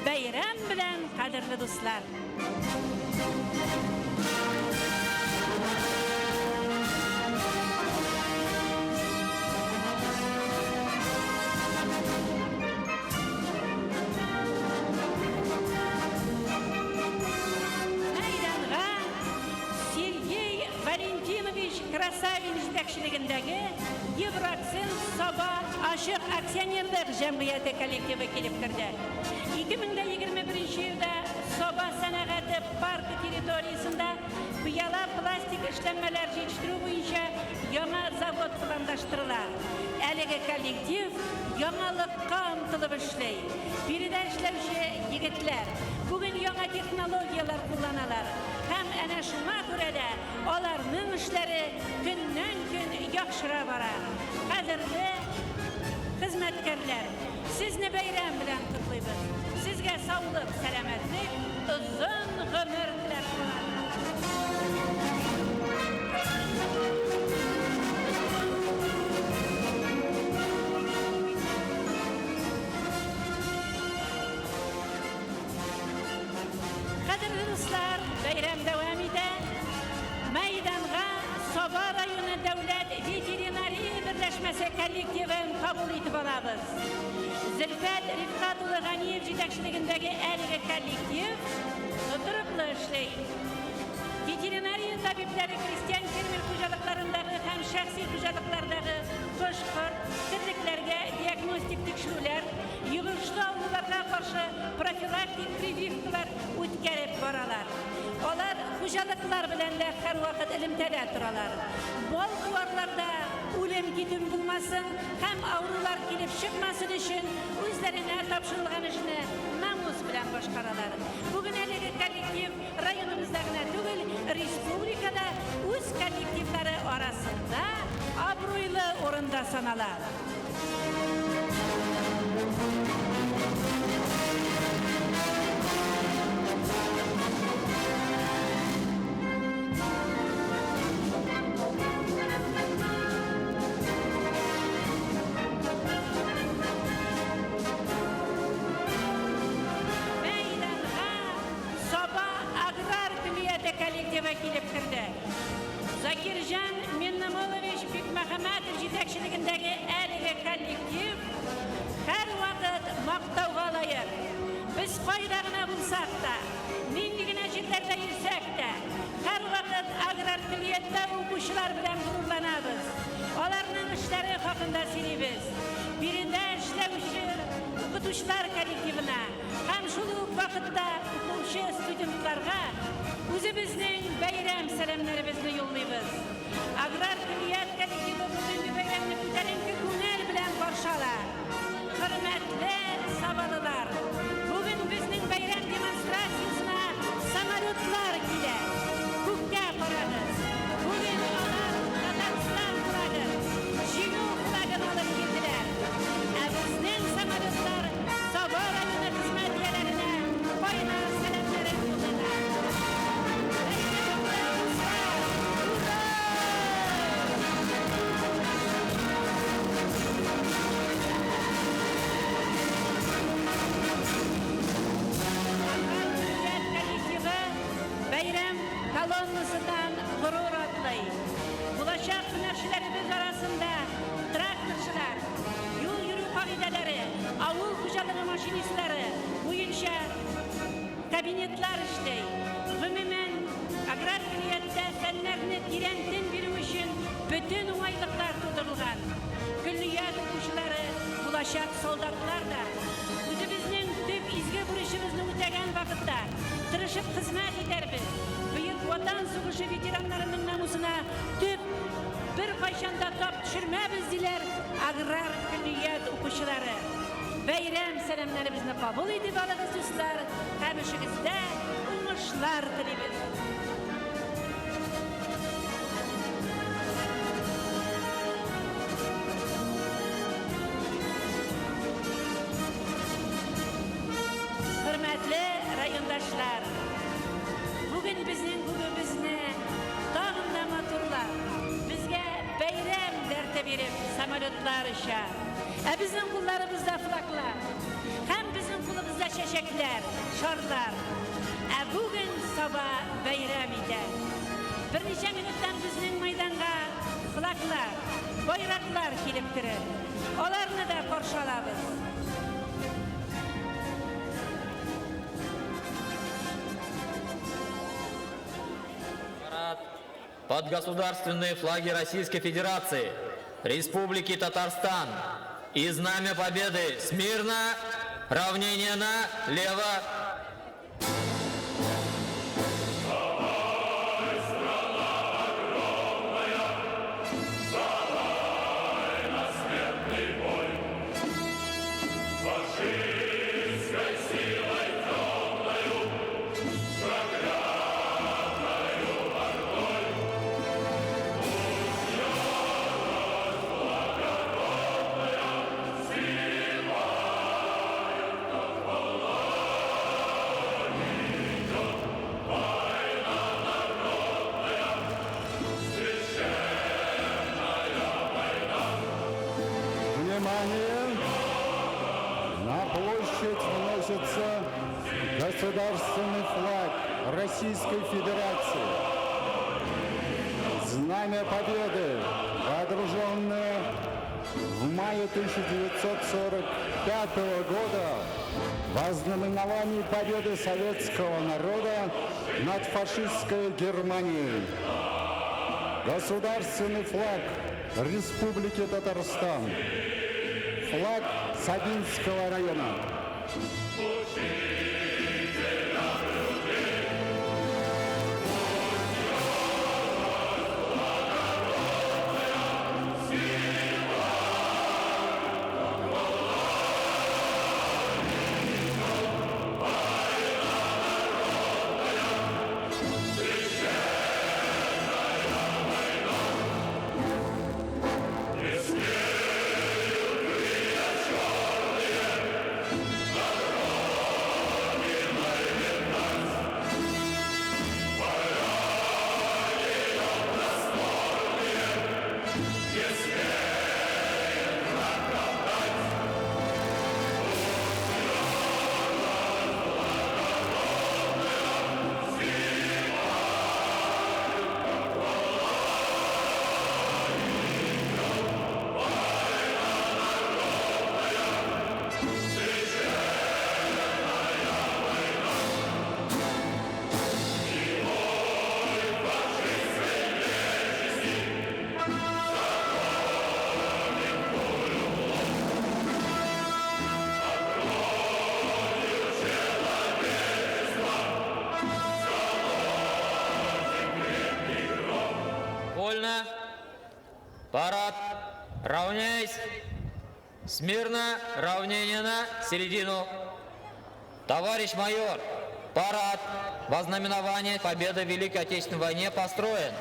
Бәйрәм белән, кадерле дуслар! Красавин җитәкчелегендәге Евракцент Соба ашык акционерлар җәмгыяте коллективы килеп керде. территориясында пыяла пластик эшләнмәләр җитештерү буенча яңа завод планлаштырыла. Әлеге коллектив яңалыкка омтылып эшләй. Биредә эшләүче егетләр бүген яңа технологиялар кулланалар. Һәм әнә шуңа күрә дә аларның эшләре көннән-көн яхшыра бара. Кадерле хезмәткәрләр, сезне бәйрәм белән котлыйбыз. Сезгә саулык, сәламәтлек, озын гомер теләп калабыз. Кадерле дуслар, бәйрәм дәвам итә. Мәйданга Саба районы дәүләт ветеринария берләшмәсе коллективын кабул итеп алабыз. Зөлфәт Рифкат улы Ганиев җитәкчелегендәге әлеге коллектив тотрыклы эшләй. Ветеринария табиблары крестьян фермер хуҗалыкларындагы һәм шәхси хуҗалыклардагы кош-корт, терлекләргә диагностик тикшерүләр, йогышлы авыруларга каршы профилактик прививкалар үткәреп баралар. Алар хуҗалыклар белән дә һәрвакыт элемтәдә торалар. Бал куарларда үлем китү булмасын һәм авырулар килеп чыкмасын өчен үзләренә тапшырылган эшне намус белән башкаралар. Бүген әлеге коллектив районымызда гына түгел, республикада үз коллективлары арасында абруйлы урында санала. Закиржан Миннамолович Бикмөхәмәтов җитәкчелегендәге әлеге коллектив һәрвакыт мактауга лаек. Без кайда гына булсак та, нинди генә җирләрдә йөрсәк тә, һәрвакыт аграр клиентта укучылар белән горурланабыз. Аларның эшләре хакында сөйлибез. Биредә эшләүче укытучылар коллективына һәм шул ук вакытта укучы студентларга үзебезнең бәйрәм сәламнәребезне юллыйбыз. Аграр клиент коллективы бүгенге бәйрәмне күтәренке күңел белән каршы ала. Хөрмәтле Сабалылар, бүген безнең бәйрәм демонстрациясына самолетлар килә. Күккә карагыз. Бүген алар Татарстан флагын, җиңү флагын алып килделәр. Ә безнең самолетлар Саба районы хезмәткәрләренә кайнар сәламнәрен юллыйлар. Бәйрәм колоннасынан горур атлый. Булачак һөнәрчеләребез арасында тракторчылар, юл йөрү кагыйдәләре, авыл хуҗалыгы машинистлары буенча кабинетлар эшләй. Гомумән, аграр клиенттә фәннәрне тирәнтен бирү өчен бөтен уңайлыклар тудырылган. Көллият укучылары, булачак солдатлар да үзебезнең төп изге бурычыбызны үтәгән вакытта тырышып хезмәт итәрбез. Бөек Ватан сугышы ветераннарының намусына төп бер кайчанда тап төшермәбез диләр аграр көллият укучылары. Бәйрәм сәламнәребезне кабул итеп алыгыз, дуслар, һәм эшегездә уңышлар телибез. Hürmetli rayondaşlar, bugün bizim günümüzne tağın da motorlar, bizge beyram derte verip samolyotlar işe. Bizim kullarımızda flaklar, hem bizim kulumuzda çeşekler, şarlar. Bugün sabah beyram ide. Bir neçə minutdan bizim meydanga flaklar, bayraklar kilip girer. Onlarını da karşı alabız. Под государственные флаги Российской Федерации, Республики Татарстан и Знамя Победы смирно, равнение налево. возносится государственный флаг Российской Федерации. Знамя Победы, водруженное в мае 1945 года во знаменовании победы советского народа над фашистской Германией. Государственный флаг Республики Татарстан. Флаг Сабинского района. Вольно. Парад. Равняйсь. Смирно. Равнение на середину. Товарищ майор, парад во знаменование победы в Великой Отечественной войне построен.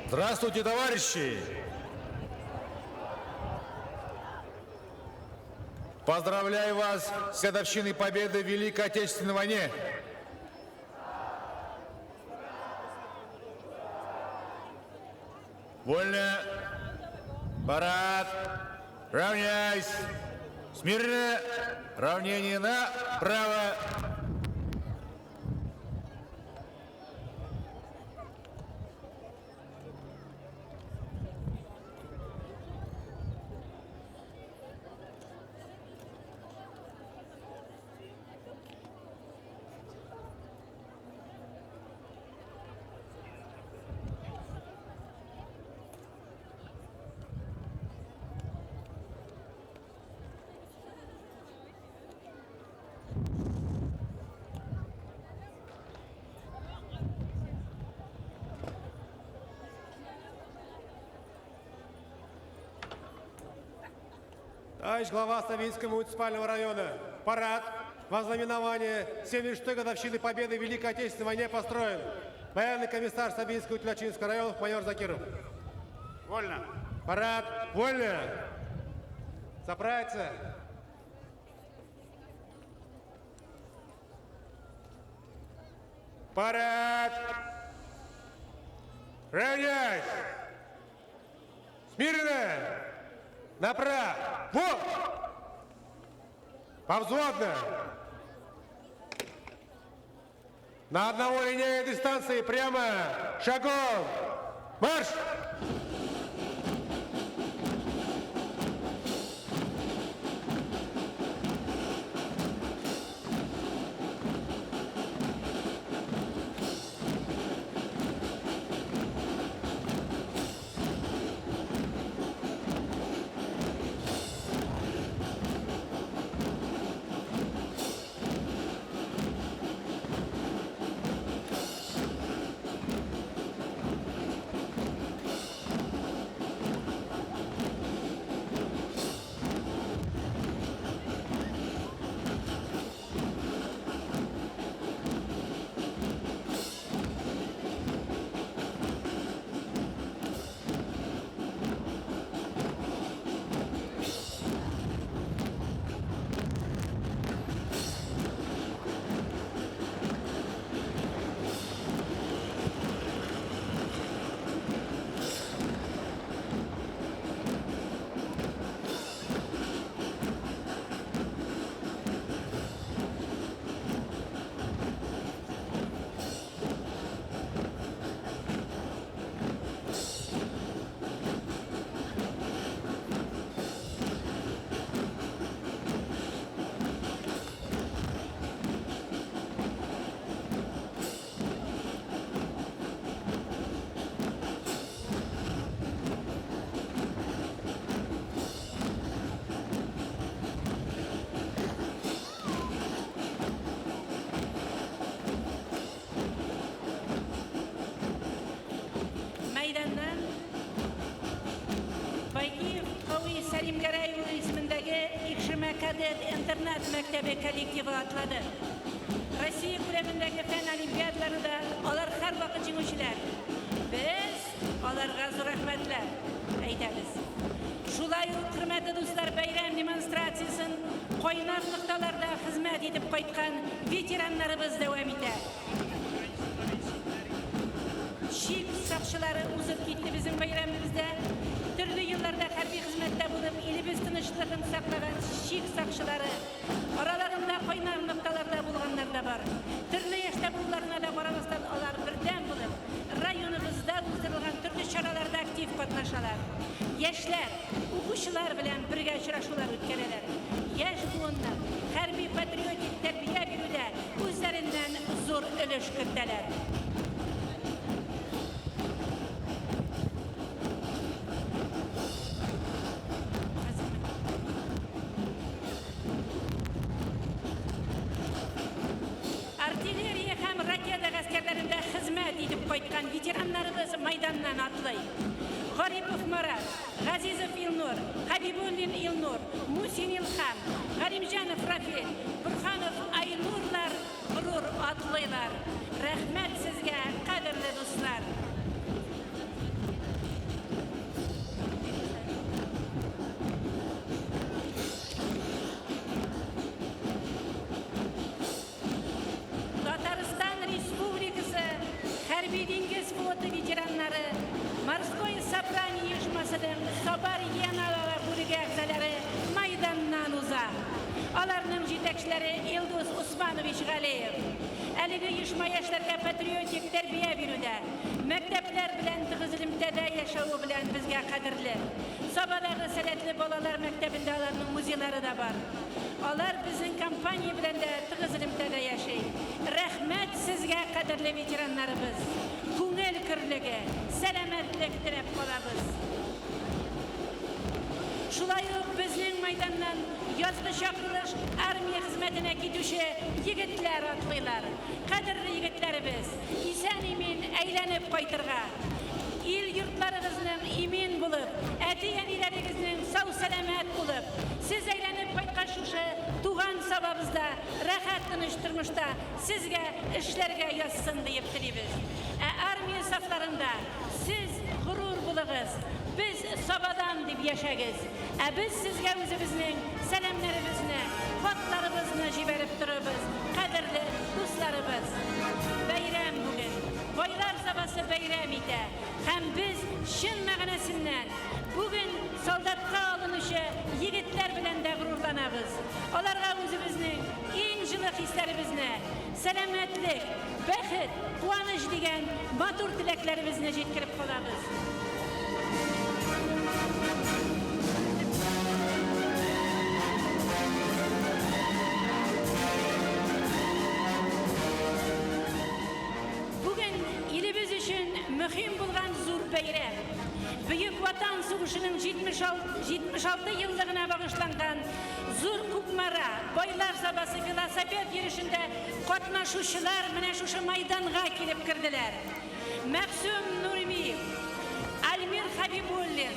Здравствуйте, товарищи! Поздравляю вас с годовщиной победы в Великой Отечественной войне. Вольно. Парад. Равняйсь. Смирно. Равнение направо. Товарищ глава Савинского муниципального района, парад во знаменование 76-й годовщины победы в Великой Отечественной войне построен. Военный комиссар Сабинского и Тулячинского районов майор Закиров. Вольно. Парад. Вольно. Собраться. Парад. Равняйсь. Смирно. Направо! Вот! Повзводно! На одного линейной дистанции прямо! Шагом! Марш! Kadet İnternet Mektebi kollektivi atladı. Россия күләмендәге фән олимпиадаларында алар һәрвакыт җиңүчеләр. Без аларга зур рәхмәтләр әйтәбез. Шулай ук, хөрмәтле дуслар, бәйрәм демонстрациясын кайнар нокталарда хезмәт итеп кайткан ветераннарыбыз дәвам итә. Шик сакчылары узып китте безнең бәйрәмебездә. Төрле елларда хәрби хезмәттә булып, илебез тынычлыгын саклаган шик сакчылары араларында кайнар нокталарда булганнар да бар. Төрле яшьтә булуларына да карамастан алар бердәм булып, районыбызда уздырылган төрле чараларда актив катнашалар. Яшьләр, укучылар белән бергә очрашулар үткәрәләр. Яшь буыннар хәрби патриотик тәрбия бирүдә үзләреннән зур өлеш кертәләр. Артиллерия һәм ракета гаскәрләрендә хезмәт итеп кайткан ветераннарыбыз майданнан атлый. Гарипов Марат, Газизов Илнур, Хабибуллин Илнур, Мусин Илхам, Галимҗанов Рафил, Бурханов Айнурлар горур атлыйлар. Рәхмәт сезгә, кадерле дуслар. Татарстан Республикасы хәрби диңгез флоты ветераннары Морское собрание оешмасының Собар Яналара бүлеге әгъзалары майданнан уза. Аларның җитәкчеләре Илдус Усманович Галеев. Әлеге оешма яшьләргә патриотик тәрбия бирүдә, мәктәпләр белән тыгыз элемтәдә яшәүе белән безгә кадерле. Сабадагы сәләтле балалар мәктәбендә аларның музейлары да бар. Алар безнең компания белән дә тыгыз элемтәдә яши. Рәхмәт сезгә, кадерле ветераннарыбыз. Күңел көрлеге, сәламәтлек теләп калабыз. Шулай ук безнең майданнан язгы чакырылыш армия хезмәтенә китүче егетләр атлыйлар. Кадерле егетләребез, исән-имин әйләнеп кайтырга, ил йортларыгызның имин булып, әти-әниләрегезнең сау-сәламәт булып, сез әйләнеп кайткан шушы туган сабабызда, рәхәт тыныч тормышта сезгә эшләргә язсын дип телибез. Армия сафларында сез горур булыгыз, biz Sabadan дип яшәгез. Biz сезгә үзебезнең сәламнәребезне, хатларыбызны җибәреп торабыз, кадерле дусларыбыз. Бәйрәм бүген, байлар сабасы бәйрәм итә. Һәм без чын мәгънәсеннән бүген солдатка алынучы егетләр белән дә горурланабыз. Аларга үзебезнең иң җылы хисләребезне, сәламәтлек, бәхет, куаныч дигән матур теләкләребезне җиткереп калабыз. Бүген илебез өчен мөһим булган зур бәйрәм. Бөек Ватан сугышының 76 еллыгына багышланган зур Күкмара байлар сабасы велосипед йөрешендә катнашучылар менә шушы майданга килеп керделәр. Мәхсүм Нурмиев, Альмир Хабибуллин,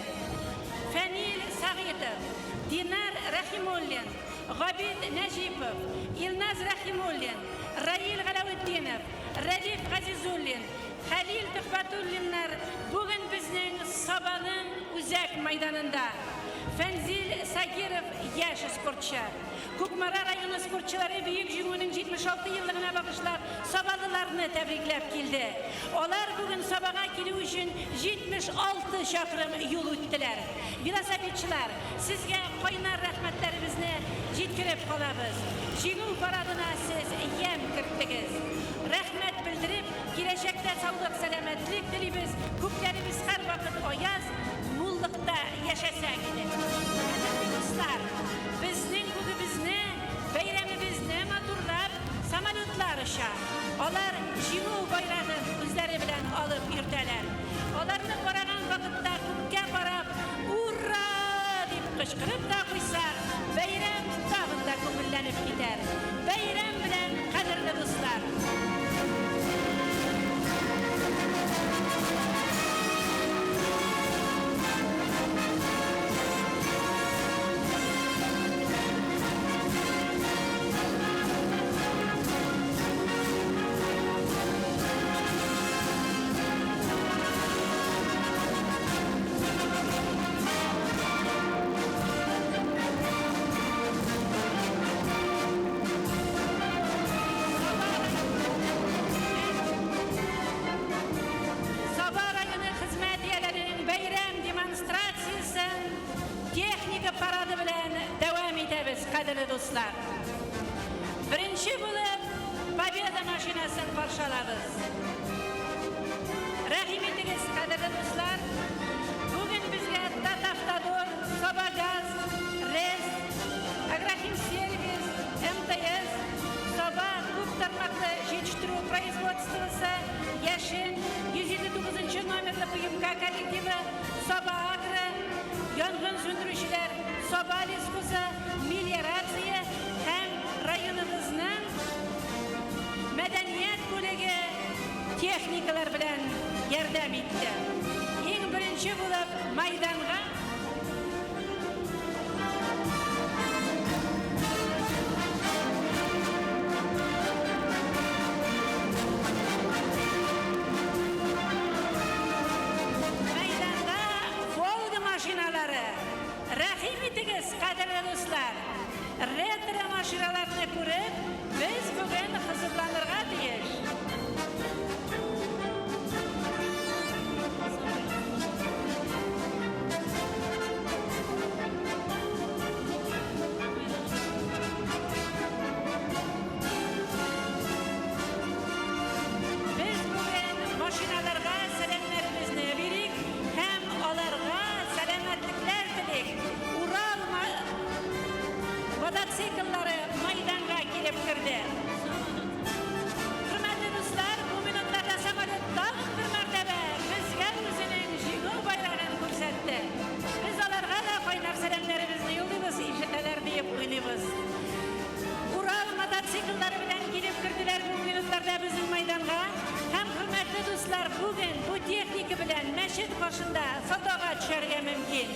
Фәнил Сагитов, Динар Рахимуллин, Габид Нәҗипов, Илназ Рахимуллин, Раил Галәветдинов, Рәдиф Газизуллин, Хәлил Төхбәтуллиннар бүген безнең Сабаның үзәк майданында. Фәнзил Сагиров яшь спортчы. Күкмара районы спортчылары бөек җиңүнең 76 еллыгына багышлап Сабалыларны тәбрикләп килде. Алар бүген Сабага килү өчен 76 чакрым юл үттеләр. Велосипедчылар, сезгә кайнар рәхмәтләребезне җиткереп калабыз. Җиңү парадына сез ям керттегез. Рәхмәт белдереп, киләчәктә саулык, сәламәтлек телибез. Күкләребез һәрвакыт аяз, муллыкта яшәсәк иде. Дуслар, безнең бүгенебезне, бәйрәмебезне матурлап самолетлар оша. Алар җиңү байрагын үзләре белән алып йөртәләр. Аларны караган вакытта күккә карап, ура дип кычкырып та куйса, бәйрәм тагын да күңелләнеп китәр. Бәйрәм белән, кадерле дуслар. paradı bilen devam ederiz kadirli dostlar. Birinci bulup Победа maşinasını parçalarız. Rahim ediniz kadirli dostlar. Bugün bizge Tatavtodor, Sobagaz, RES, Agrahim Servis, МТС, Soba Kup tarmaklı жетiştiriu производствосы, Yaşın 159. номерлі бұйымға коллективі, Soba Agro, yangın söndürüşler, Soba Liskusu, Meliorasiya hem rayonumuzun medeniyet bölegi texnikalar bilen yardam etdi. En birinci bulup maydanga maşinaları, rahim etiniz kadirli dostlar. Retro maşinalarını görüp biz bugün hazırlanırga diyiz. Biz bugün maşinalarga selamlarımızı verik, hem onlarga selametlikler dilik. Ural motosikletleri maydanga gelip girdi. Hürmetli dostlar, bu minutlarda samolyot dağın bir mertebe bizge özünün jigo bayrağını görsetti. Biz onlarga da kaynar selamlarımızı yollayız, işiteler deyip oynayız. Ural motosikletleri bilen gelip girdiler bu minutlarda bizim maydanga. Hem hürmetli dostlar, bugün bu texnika bilen meşit başında fotoğa düşerge mümkün.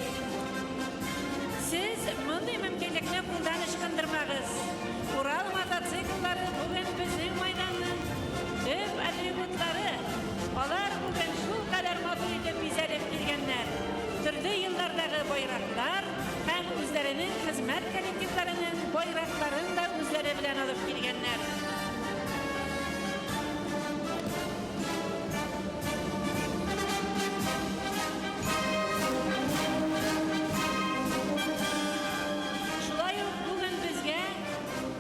Siz bunday mümkünlikni kuldan ışkındırmağız. Ural motosikletleri bugün bizim maydanın tüp atributları. Olar bugün şu kadar motor edip bizelip girgenler. Türlü yıllardaki bayraklar hem özlerinin hizmet kolektiflerinin bayraklarını da özleri bilen alıp girgenler.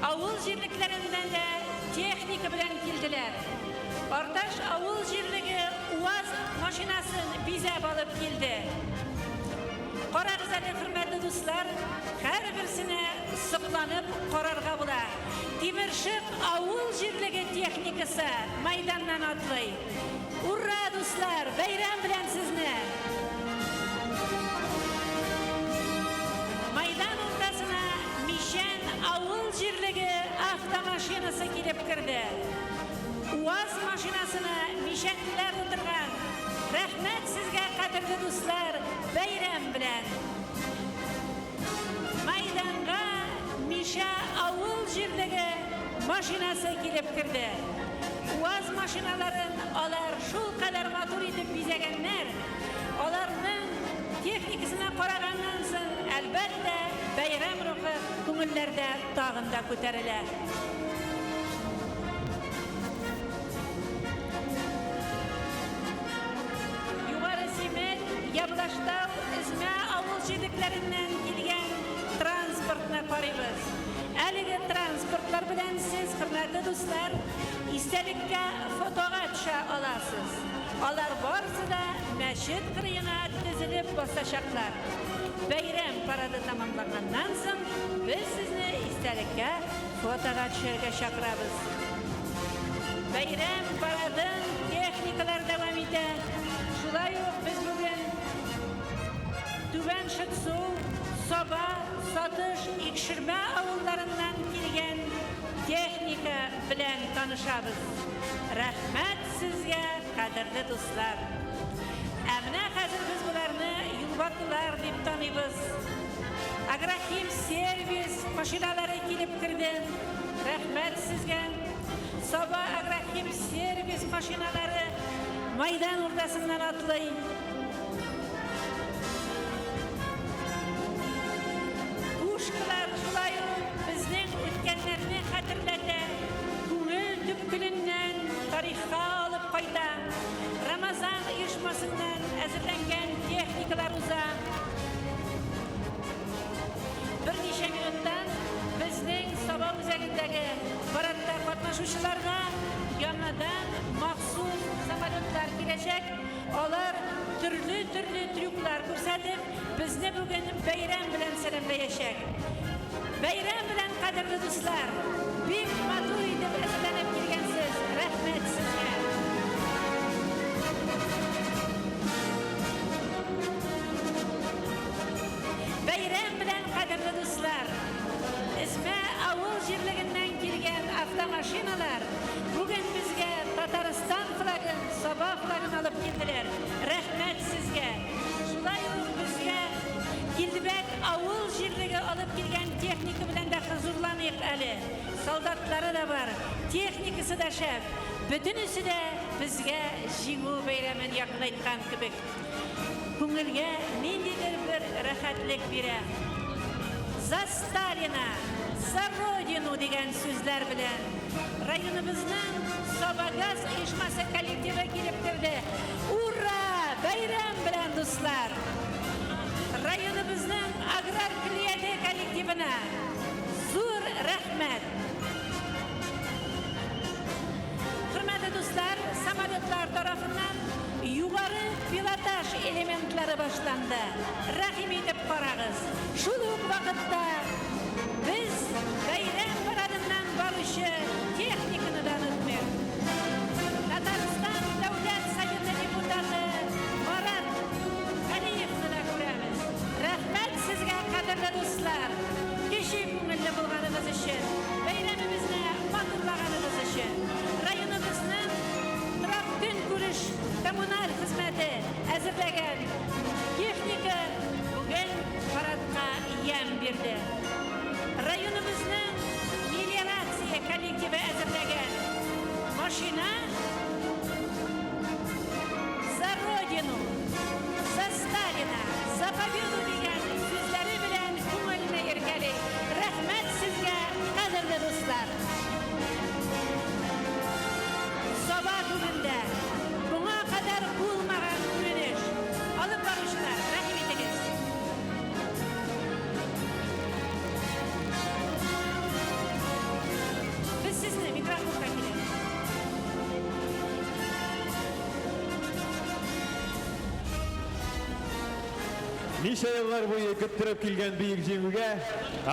Avul jirliklerinden de texnika bilen geldiler. Ortaş avul jirligi UAZ maşinasını bize alıp geldi. Qarag'ızada hürmetli dostlar, her birisine sıklanıp qararga bula. Demirshik avul jirligi texnikası maydandan atlay. Urra dostlar, bayram bilen sizni. Maydan ortasına Mişen avul jirligi avtomaşinası gelip girdi. UAZ maşinasına Mişenliler oturgan. Rahmet sizge kadirli dostlar, bayram bilen. Maydanga Mişa avul jirligi maşinası gelip girdi. UAZ maşinaların olar şu kadar motor edip bizegenler, olarning texnikasına qaragandan so'ng albatta bayram ruhi ko'ngillarda tag'inda ko'tarilar. Yuqori Simet, Yablashtav, Izma avulchiliklaridan kelgan transportni qaraymiz. Haligi transportlar bilan siz, hurmatli do'stlar, istalikka fotoga tusha olasiz. Olar borsida masjid qiriyina tizilib boshlashaqlar. Bayram paradi tamomlangandan so'ng biz sizni istalikka fotoga tushishga chaqiramiz. Bayram paradin texnikalar davom etadi. Shulay biz bugun Tuban Shitsuv, Soba, Sotish, Ikshirma avullaridan kelgan texnika bilan tanishamiz. Rahmat sizga, qadrli do'stlar. Amna hozir biz bularni yo'lboshchilar deb taniymiz. Agrahim servis mashinalari kelib kirdi. Rahmat sizga. Soba Agrahim servis mashinalari maydon o'rtasidan atlay. Ushqalar shulay bizning o'tganlarni xatirlata, ko'ngil tupkunidan tarixga olib qo'ydi. Ramazon uyushmasidan hazırlangan texnikalar uza. türlü trükler ko'rsatib, bizni bugün bayram bilan selamlayashak. Bayram bilan qadrli do'stlar, bek maturi deb azizlanib kelgansiz. Rahmat sizga. Bayram bilan qadrli do'stlar, ismi avul yerliginden kelgan avtomashinalar bugün bizga Tatariston flagin, Sabah flagini olib keldilar. Rahmat sizga. Shunday bizga Gildibek avul yerligi olib kelgan texnika bilan da huzurlanib ali. Soldatlari da var, texnikasi da shaf. Bütünüsü de bizga jingu bayramini yaqinlaytgan kibik. Ko'ngilga nendidir bir rahatlik beradi. Za Stalina, za Rodinu degan so'zlar bilan rayonimizning Sobagaz uyushmasi kollektivi kelib kirdi. Ura! Bayram bilan do'stlar. Rayonimizning Agrar Kriyade kollektivina zo'r rahmat. Hurmatli do'stlar, samolyotlar tomonidan yuqori pilotaj elementlari boshlandi. Rahim etib qarag'iz. Shu vaqtda biz bayram paradidan borishi texnikanidan o'tmaydi. Tatariston davlat sovet deputati Marat Aliyevni da ko'ramiz. Rahmat sizga qadrli do'stlar. Kishi ko'ngilli bo'lganimiz uchun, bayramimizni ma'qullaganingiz uchun, rayonimizni Traktin ko'rish kommunal xizmati hazırlagan texnika bugün paradga yem berdi. Rayonimizning melioratsiya kollektivi hazırlagan mashina za Rodinu, za Stalina, za Pobedu degan so'zlari bilan ko'ngilni erkalik. Rahmat sizga qadrli do'stlar. Sabah gününde buna kadar bulmagan güneş alıp barışlar. Rahim ediniz. Biz sizinle mikrofonda gidelim. Неше yıllar boyu küttürüp келген büyük жеңуге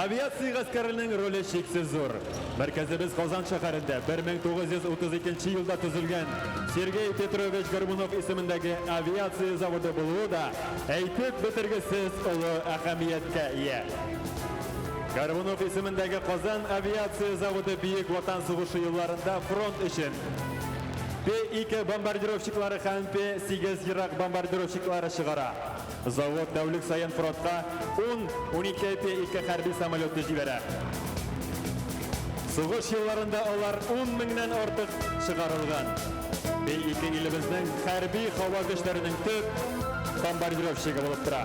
авиация гаскарының рөлі шексіз зор. Merkezimiz Kozan şaharında 1932 yılda tüzülgen Sergey Petrovich Горбунов ismindeki aviasiya zavodu buluğu da eytip bitirgisiz ulu ahamiyetke iyi. Горбунов ismindeki Kozan aviasiya zavodu Büyük Vatan Savaşı yıllarında front için P-2 bombardirovщиклары һәм P-8 Irak bombardirovщиклары чыгара. Завод тәүлек сайын фронтка 10-12 P-2 хәрби самолеты җибәрә. Сугыш елларында алар 10 меңнән артык чыгарылган. P-2 илебезнең хәрби һава көчләренең төп бомбардировщигы булып тора.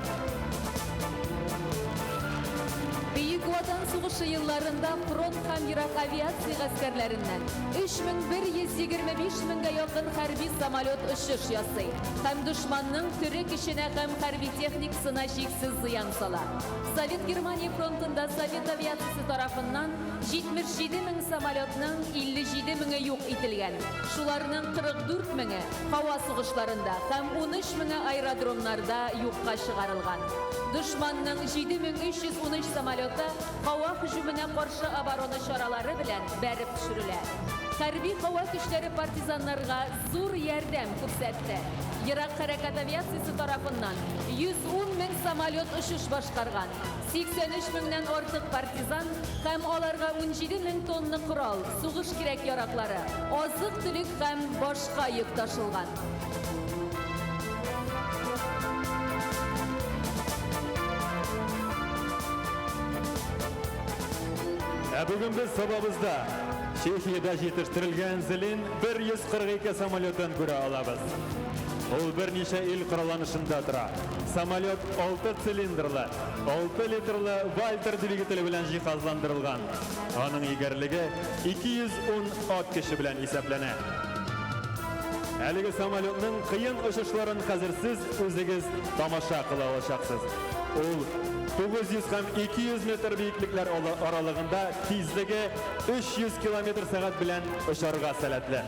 Büyük Vatan Savaşı yıllarında front һәм Irak aviasiya гаскәрләреннән 3125 меңгә якын хәрби самолет очыш ясый. Һәм дошманның төрек эшенә һәм хәрби техникасына чиксез зыян сала. Совет Германия фронтында Совет авиациясе тарафыннан 77 мең самолетның 57 меңе юк ителгән. Шуларның 44 меңе һава сугышларында һәм 13 меңе аэродромнарда юкка чыгарылган. Дошманның 7313 самолеты һава һөҗүменә каршы оборона чаралары белән бәреп төшерелә. Хәрби һава көчләре партизаннарга зур ярдәм күрсәтте. Ирак хәрәкәт авиациясе тарафыннан 110 мең самолет очыш башкарган. 83 меңнән артык партизан һәм аларга 17 мең тонна корал, сугыш кирәк-яраклары, азык-төлек һәм башка йөк ташылган. Bugün biz sababızda Çekya'da yetiştirilgen zilin 142 samolyotun göre alabız. Ol bir neçe il kuralanışında tura. Samolyot 6 silindrli, 6 litrli Walter dvigateli bilen jihazlandırılgan. Onun egerligi 210 at kişi bilen hesaplana. Әлеге samolyotның kıyın uçuşların hazır siz özünüz tamaşa kıla olacaksınız. Ol 900 һәм 200 метр büyüklükler aralığında tezligi 300 km/saat bilen uçarga сәләтле.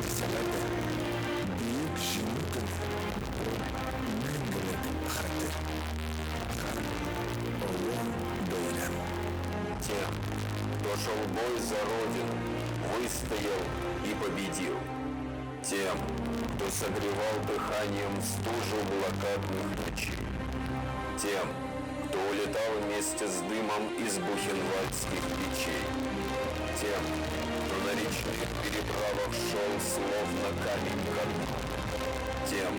Erseler de büyük жеңүү күнү мәңгілік хәтер. Ұлы бәйрәм. Тем, кто шел бой за Родину, выстоял и победил. Тем, кто согревал дыханием стужу блокадных ночей. Тем, кто улетал вместе с дымом из бухенвальдских печей. Тем, кто на речных переправах шел словно камень ко дну. Тем,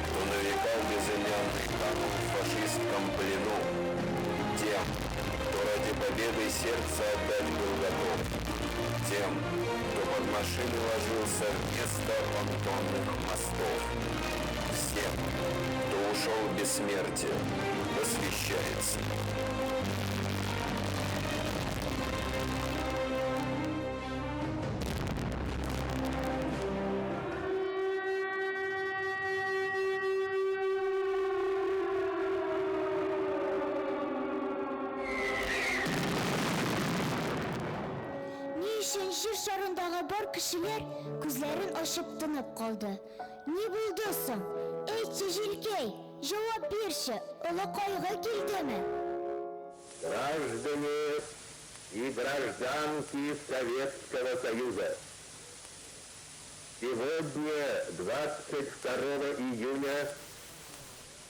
кто на века безымянный канул в фашистском плену. Тем, кто ради победы сердце отдать был готов. Тем, кто под машины ложился вместо понтонных мостов. Всем, кто ушел в бессмертие, посвящается. Şehir şarındağı бар kişiler gözlerin açıp tınıp kaldı. Ne buldun? Ey Жилкей, cevap verşi, ola kayga geldi mi? Граждане и гражданки Советского Союза, сегодня, 22 июня,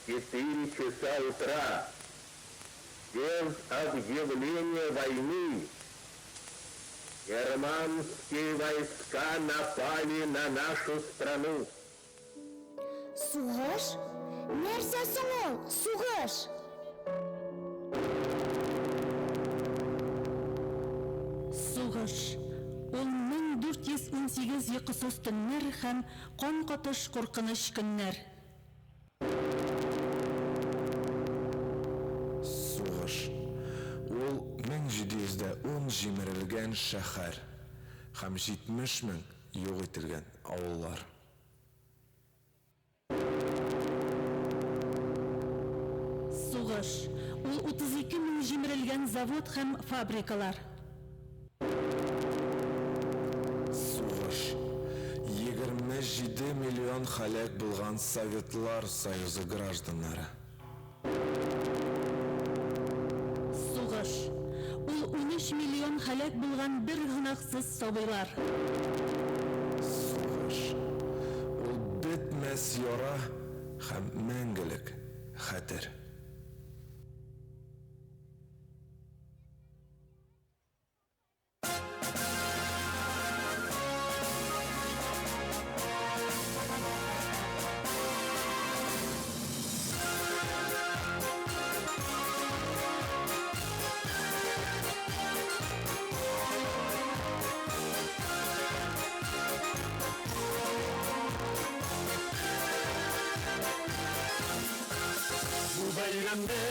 4 часа утра, без объявления войны, германские войска напали на нашу страну. Сугыш? Нәрсәсең ул? Сугыш? Сугыш. Ул 1418 йокысыз төннәр һәм кан катыш куркыныч көннәр. Сугыш. Ул 1710 җимерелгән шәһәр һәм 70 мең юк ителгән авыллар. Сугыш. Ул 32 мең җимерелгән завод һәм фабрикалар. Сугыш. 27 миллион халак булган Советлар Союзы гражданнары. Сугыш. Ул 13 миллион халак булган бер гынахсыз сабыйлар. Сугыш. Ул бетмәс яра һәм мәңгелек хәтер. Bayramda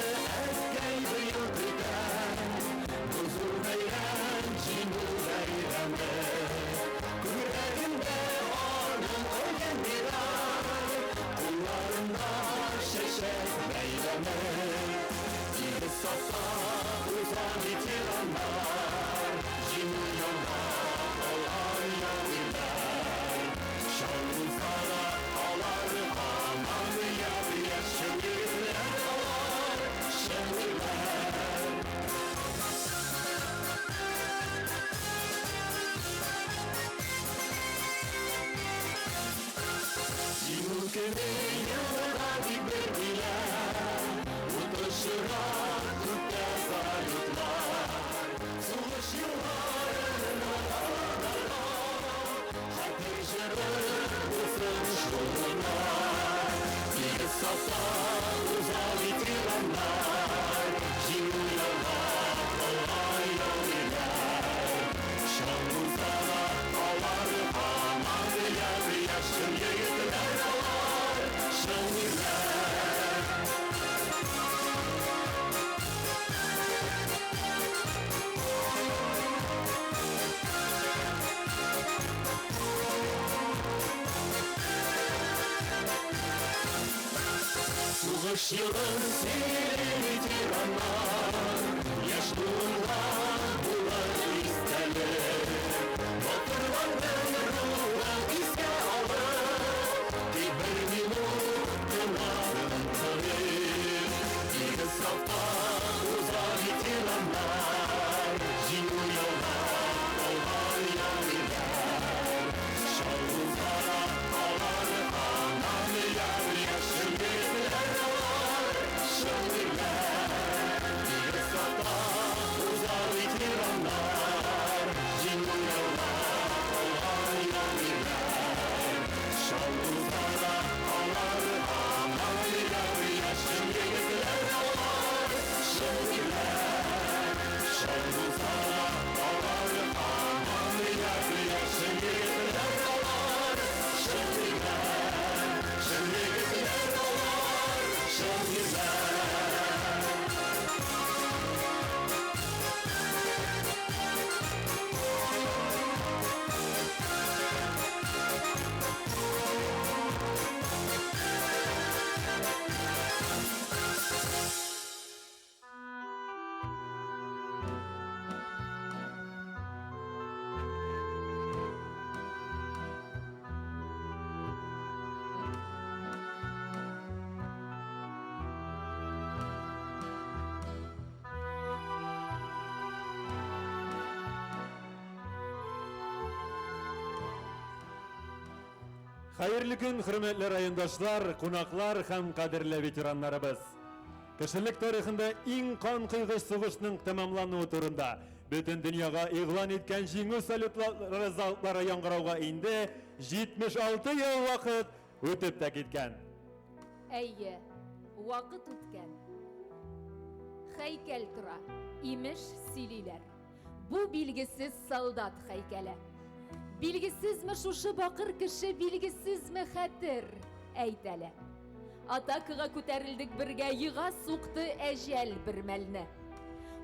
eskay bıyıldırda Huzur bayram, cinu bayramda Yüreğimde onun oyun birer Kullarında şeşet beyleme Gibi sasa uzan bitiranlar Cinu yolda olan yollar Şanlılara alar aman yar yaşayırlar Suğuş yılın seni tiranlar Yaşlığınla bular isterler Batırmanın ruhu isyan Hayırlı gün, hürmetli rayondaşlar, konaklар һәм кадерле ветераннарыбыз. Кешелек тарихында иң кан кыйгыч сугышның тәмамлануы турында бөтен дөньяга игълан иткән җиңү салютлары заллары яңгырауга инде 76 ел вакыт үтеп тә киткән. Әйе, вакыт үткән. Хәйкәл тора, имеш сөйлиләр. Бу билгесез солдат хәйкәле. Билгесезме шушы бакыр кеше, билгесезме хәтер әйтәле. Атакага күтәрелдек бергә, йыга суқты әҗәл бер мәлне.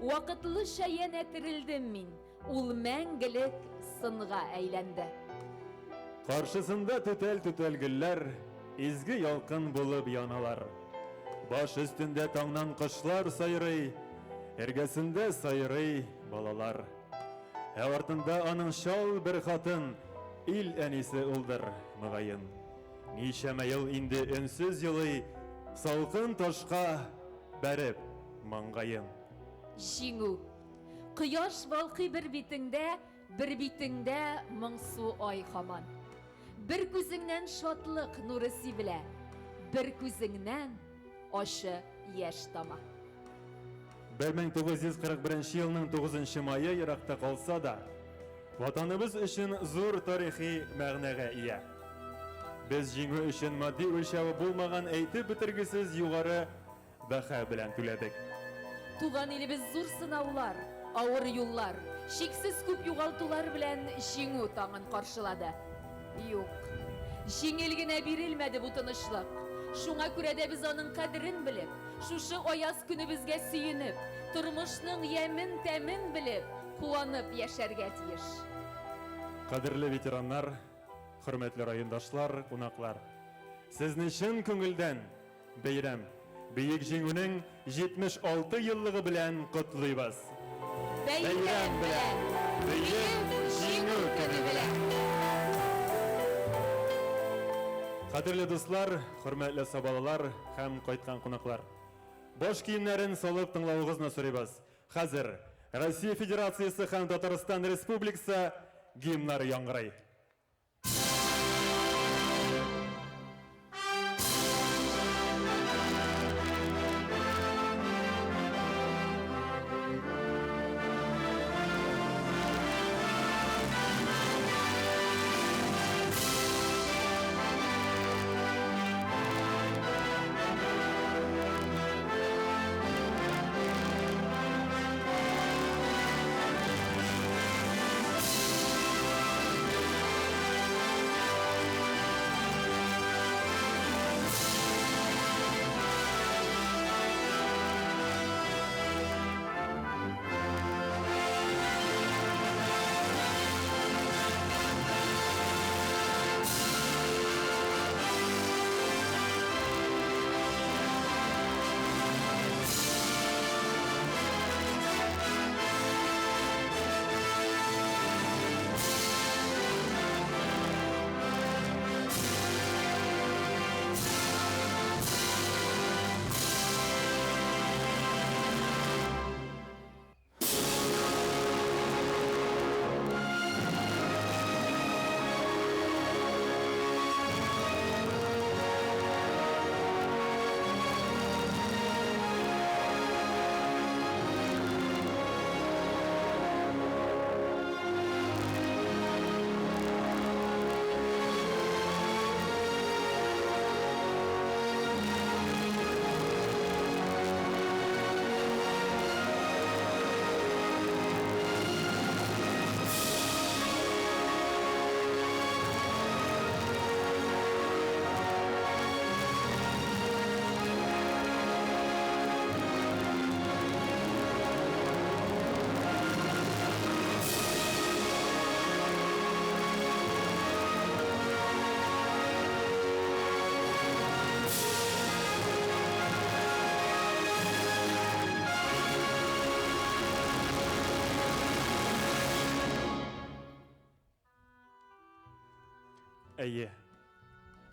Вакытлы шәян әтерелдем мин, ул мәңгелек сынга әйләнде. Каршысында түтәл гөлләр, изге ялкын булып яналар. Баш өстендә таңнан кошлар сайрый, эргәсендә сайрый балалар. Ә артында аның шал бер хатын, ил әнисе улдыр мөгаен. Ничәмә ел инде өнсез елый, салкын ташка бәреп маңгаен. Җиңү. Кояш балкый бер битеңдә моңсу ай һаман. Бер күзеңнән шатлык нуры сибелә, бер күзеңнән ашы яшь тама. 1941 елның 9 майы еракта калса да, ватаныбыз өчен зур тарихи мәгънәгә ия. Без җиңү өчен матди үлчәве булмаган әйтеп бетергесез югары бәһа белән түләдек. Туган илебез зур сынаулар, авыр юллар, шиксез күп югалтулар белән җиңү таңын каршылады. Юк, җиңел генә бирелмәде бу тынычлык. Шуңа күрә дә без аның кадерен белеп, шушы аяз көнебезгә сөенеп, тормышның ямен тәмен белеп, куанып яшәргә тиеш. Кадерле ветераннар, хөрмәтле райондашлар, кунаклар. Сезне чын күңелдән бәйрәм, бөек җиңүнең 76 еллыгы белән котлыйбыз. Бәйрәм белән, бөек җиңү көне белән. Кадерле дуслар, хөрмәтле сабалалар һәм кайткан кунаклар. Бош киемнәрен салып тыңлавыгызны сорыйбыз. Хәзер Россия Федерациясе һәм Татарстан Республикасы гимннары яңгырый. Әйе.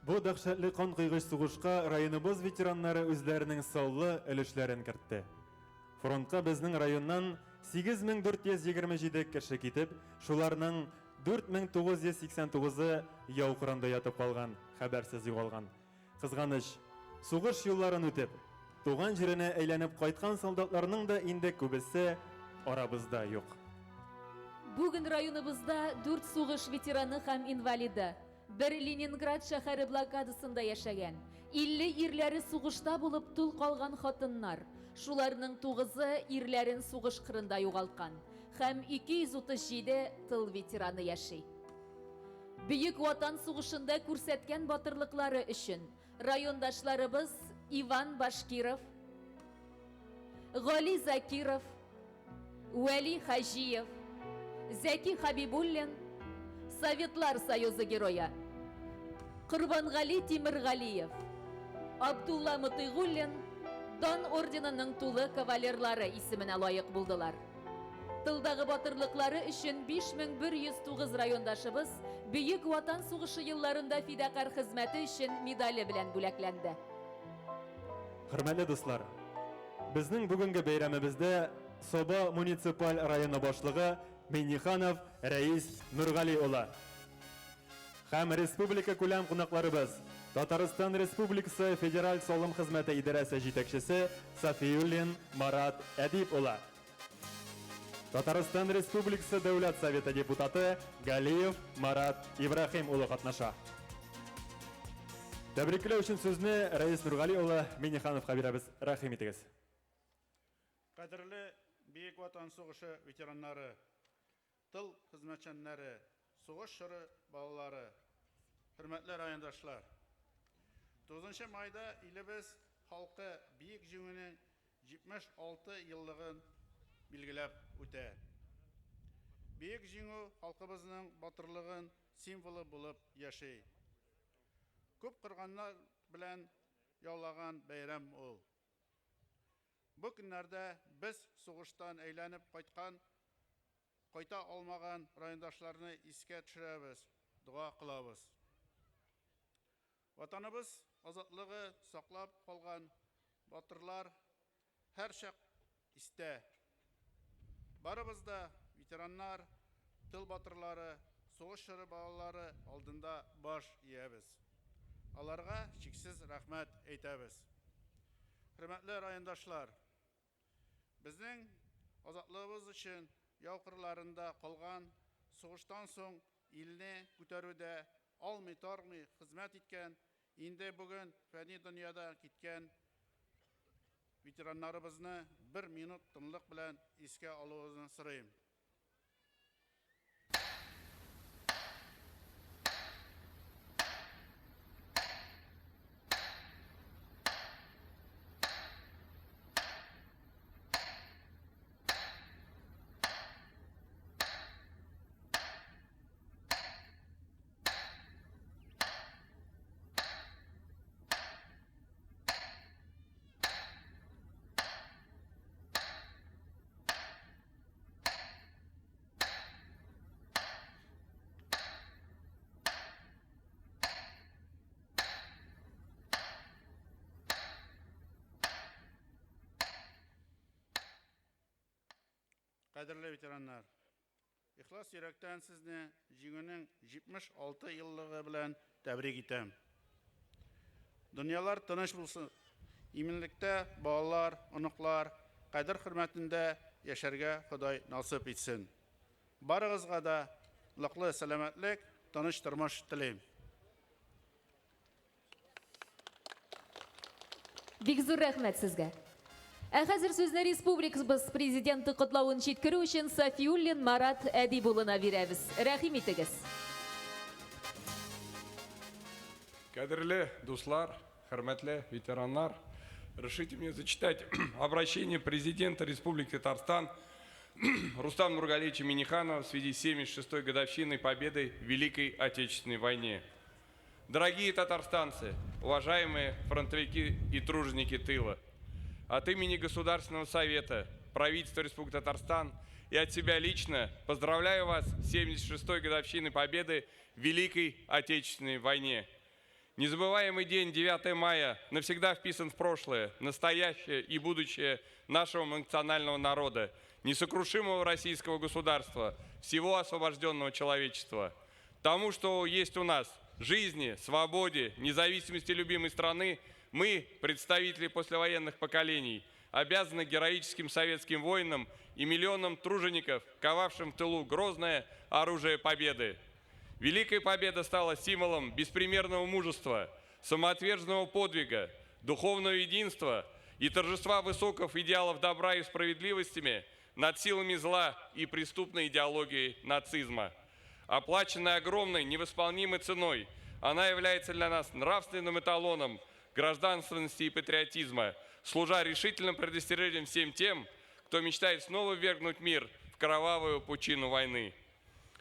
Бу дәһшәтле кан кыйгыч сугышка районыбыз ветераннары үзләренең саулы өлешләрен кертте. Фронтка безнең районнан 8427 кеше китеп, шуларның 4989-ы яу қырында ятып қалған, хәбәрсіз юғалған. Қызғаныш, суғыш юлларын өтіп, туған жеріне әйләніп қайтқан солдатларының да инде көбісі арабызда юк. Бүген районыбызда 4 сугыш ветераны һәм инвалиды, бер Ленинград шәһәре блокадасында яшәгән, 50 ирләре сугышта булып тул калган хатыннар, шуларның 9-ы ирләрен сугыш кырында югалткан һәм 237 тыл ветераны яши. Бөек Ватан сугышында күрсәткән батырлыклары өчен райондашларыбыз Иван Башкиров, Гали Закиров, Вәли Хажиев, Зәки Хабибуллин, Советлар Союзы героя, Кырбангали Тимиргалиев, Абдулла Мутыйгуллин Дан орденының тулы кавалерлары исеменә лайык булдылар. Тылдагы батырлыклары өчен 5109 райондашыбыз Бөек Ватан сугышы елларында фидакар хезмәте өчен медале белән бүләкләнде. Хөрмәтле дуслар, безнең бүгенге бәйрәмебездә Соба муниципаль районы башлыгы Миниханов Рәис Нургали улы һәм республика күләм кунакларыбыз Татарстан Республикасы Федераль Салым хезмәте идарәсе җитәкчесе Сафиуллин Марат Әдип улы, Татарстан Республикасы Дәүләт Советы депутаты Галиев Марат Ибрахим улы катнаша. Тәбрикләү өчен сүзне Рәис Нургали улы Минихановка бирәбез. Рәхим итегез. Кадерле Бөек Ватан сугышы ветераннары, тыл хезмәтчәннәре, сугыш чоры балалары, хөрмәтле райондашлар. 9 майда илебез халкы Бөек җиңүнең 76 еллыгын билгеләп үтә. Бөек җиңү халкыбызның батырлыгын символы булып яши. Күп кырганнар белән яулаган бәйрәм ул. Бу көннәрдә без сугыштан әйләнеп кайта алмаган райондашларны искә төшерәбез, дуа кылабыз. Ватаныбыз азатлыгы саклап калган батырлар һәр чак истә. Барыбыз да ветераннар, тыл батырлары, сугыш чоры балалары алдында баш иябез. Аларга чиксез рәхмәт әйтәбез. Хөрмәтле райондашлар, безнең азатлыгыбыз өчен яу кырларында калган, сугыштан соң илне күтәрүдә алмый-тармый хезмәт иткән, инде бүген фәни дөньяда киткән ветераннарыбызны 1 минут тынлык белән искә алуыгызны сорыйм. Кадерле ветераннар, ихлас йөрәктән сезне җиңүнең 76 еллыгы белән тәбрик итәм. Дөньялар тыныч булсын, иминлектә балалар, оныклар, кадер хөрмәтендә яшәргә Ходай насыйп итсен. Барыгызга да лыклы сәламәтлек, тыныч тормыш телим. Бик зур рәхмәт сезгә. Хәзер сүзне республикабыз президенты котлавын җиткерү өчен Сафиуллин Марат Әдип улына бирәбез. Рәхим итегез. Кадерле дуслар, хөрмәтле ветераннар, разрешите мне зачитать обращение президента Республики Татарстан Рустама Нургалиевича Миниханова в связи с 76-й годовщиной победы в Великой Отечественной войне. Дорогие татарстанцы, уважаемые фронтовики и труженики тыла, от имени Государственного совета, правительства Республики Татарстан и от себя лично поздравляю вас с 76-й годовщиной победы в Великой Отечественной войне. Незабываемый день 9 мая навсегда вписан в прошлое, настоящее и будущее нашего национального народа, несокрушимого российского государства, всего освобожденного человечества. Тому, что есть у нас, жизни, свободе, независимости любимой страны, мы, представители послевоенных поколений, обязаны героическим советским воинам и миллионам тружеников, ковавшим в тылу грозное оружие победы. Великая победа стала символом беспримерного мужества, самоотверженного подвига, духовного единства и торжества высоких идеалов добра и справедливости над силами зла и преступной идеологией нацизма. Оплаченная огромной, невосполнимой ценой, она является для нас нравственным эталоном гражданственности и патриотизма, служа решительным предостережением всем тем, кто мечтает снова ввергнуть мир в кровавую пучину войны.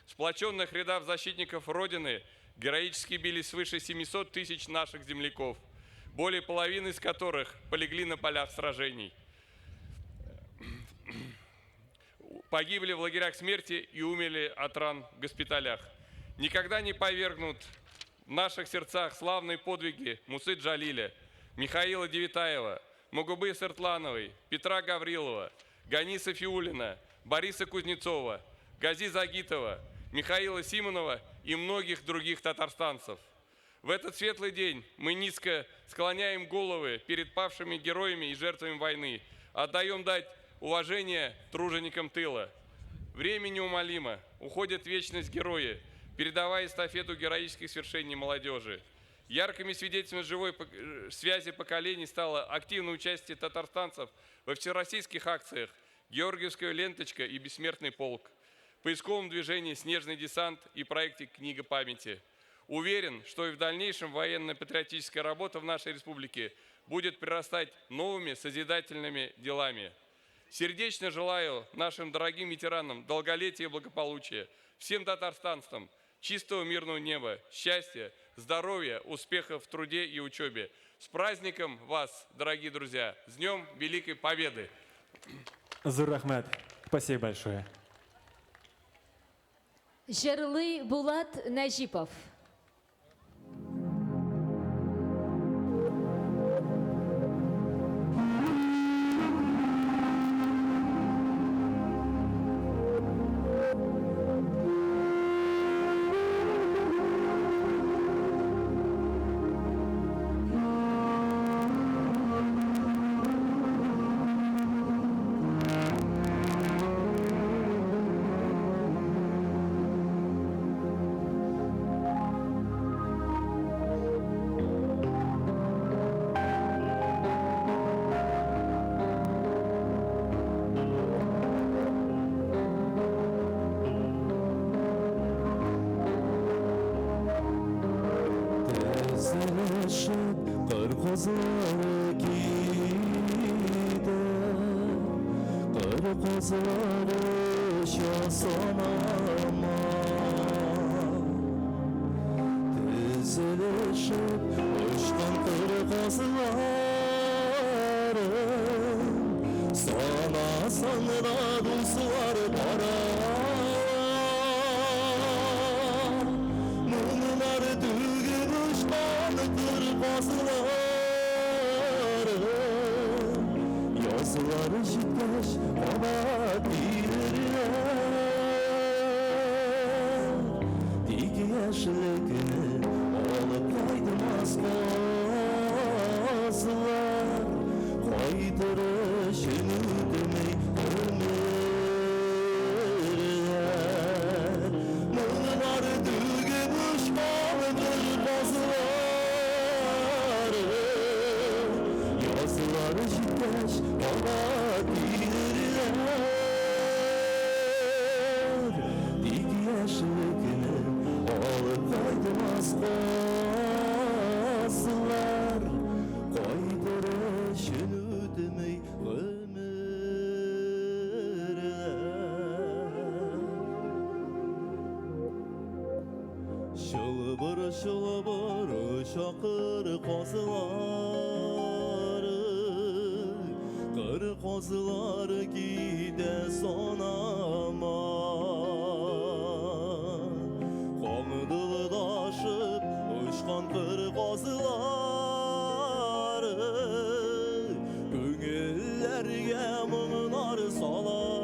В сплоченных рядах защитников Родины героически бились свыше 700 тысяч наших земляков, более половины из которых полегли на полях сражений. Погибли в лагерях смерти и умерли от ран в госпиталях. Никогда не повергнут в наших сердцах славные подвиги Мусы Джалиля, Михаила Девитаева, Могубы Сыртлановой, Петра Гаврилова, Ганиса Фиулина, Бориса Кузнецова, Гази Загитова, Михаила Симонова и многих других татарстанцев. В этот светлый день мы низко склоняем головы перед павшими героями и жертвами войны, отдаем дать уважение труженикам тыла. Время неумолимо, уходят в вечность герои, передавая эстафету героических свершений молодежи. Яркими свидетельствами живой связи поколений стало активное участие татарстанцев во всероссийских акциях «Георгиевская ленточка» и «Бессмертный полк», поисковом движении «Снежный десант» и проекте «Книга памяти». Уверен, что и в дальнейшем военно-патриотическая работа в нашей республике будет прирастать новыми созидательными делами. Сердечно желаю нашим дорогим ветеранам долголетия и благополучия, всем татарстанцам чистого мирного неба, счастья, здоровья, успехов в труде и учебе. С праздником вас, дорогие друзья! С Днем Великой Победы! Зур рахмат. Спасибо большое. Жерлы Булат Нәжипов. Kızları gider, kır kızları şasanama. Dizilişip uçtan kır kızları, sana sanıra dulsular para. Mumlar düğün uçtan kır kızları. Yazılar şiddet ona bilirler. Dik yaşlıkını alıp kaydırmaz kozlar. Kaydırışını demek ömürler. Mumlar düğün uçmalıdır bazıları. Yazılar şiddet ona bilirler. Dik yaşlıkını alıp kaydırmaz kozlar. Kaydırışını ödemey ömürler. Şılbır şılbır şakır kozları, kır kozları gide sonama. Komdıldaşıp uçkan kır kozları, göngüllerge mınar salar.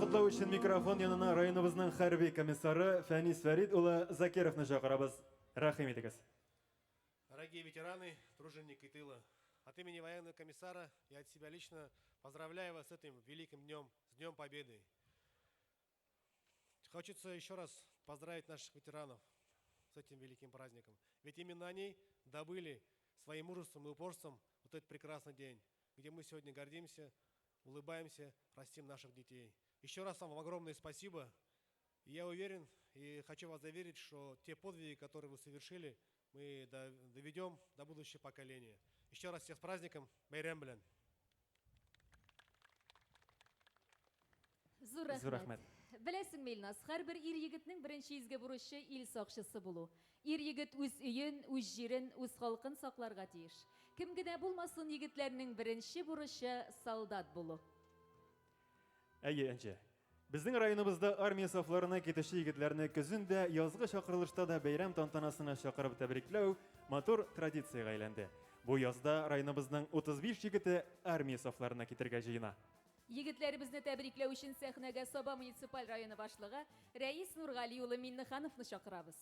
котлау үшін микрофон янына районыбызның хәрби комиссары Фәнис Фәрид улы Закировны шақырабыз. Рахим етегіз. Дорогие ветераны, труженики тыла, от имени военного комиссара я от себя лично поздравляю вас с этим великим днем, с Днем Победы. Хочется еще раз поздравить наших ветеранов с этим великим праздником. Ведь именно они добыли своим мужеством и упорством вот этот прекрасный день, где мы сегодня гордимся, улыбаемся, растим наших детей. Еще раз вам огромное спасибо. И я уверен и хочу вас заверить, что те подвиги, которые вы совершили, мы доведем до будущего поколения. Еще раз всех с праздником. Байрам белән. Зур рәхмәт. Беләсең, Милнас, һәрбер ир-егетнең беренче изге бурычы ил сакчысы булу. Ир-егет үз өен, үз җирен, үз халкын сакларга тиеш. Кем генә булмасын, егетләрнең беренче бурычы солдат булу. Әйе, әнче. Безнең районыбызда армия сафларына китүче егетләрне көзендә язгы чакырылышта да бәйрәм тантанасына чакырып тәбрикләү матур традициягә әйләнде. Бу язда районыбызның 35 егете армия сафларына китергә җыена. Егетләребезне тәбрикләү өчен сәхнәгә Саба муниципаль районы башлыгы Рәис Нургали улы Миннехановны чакырабыз.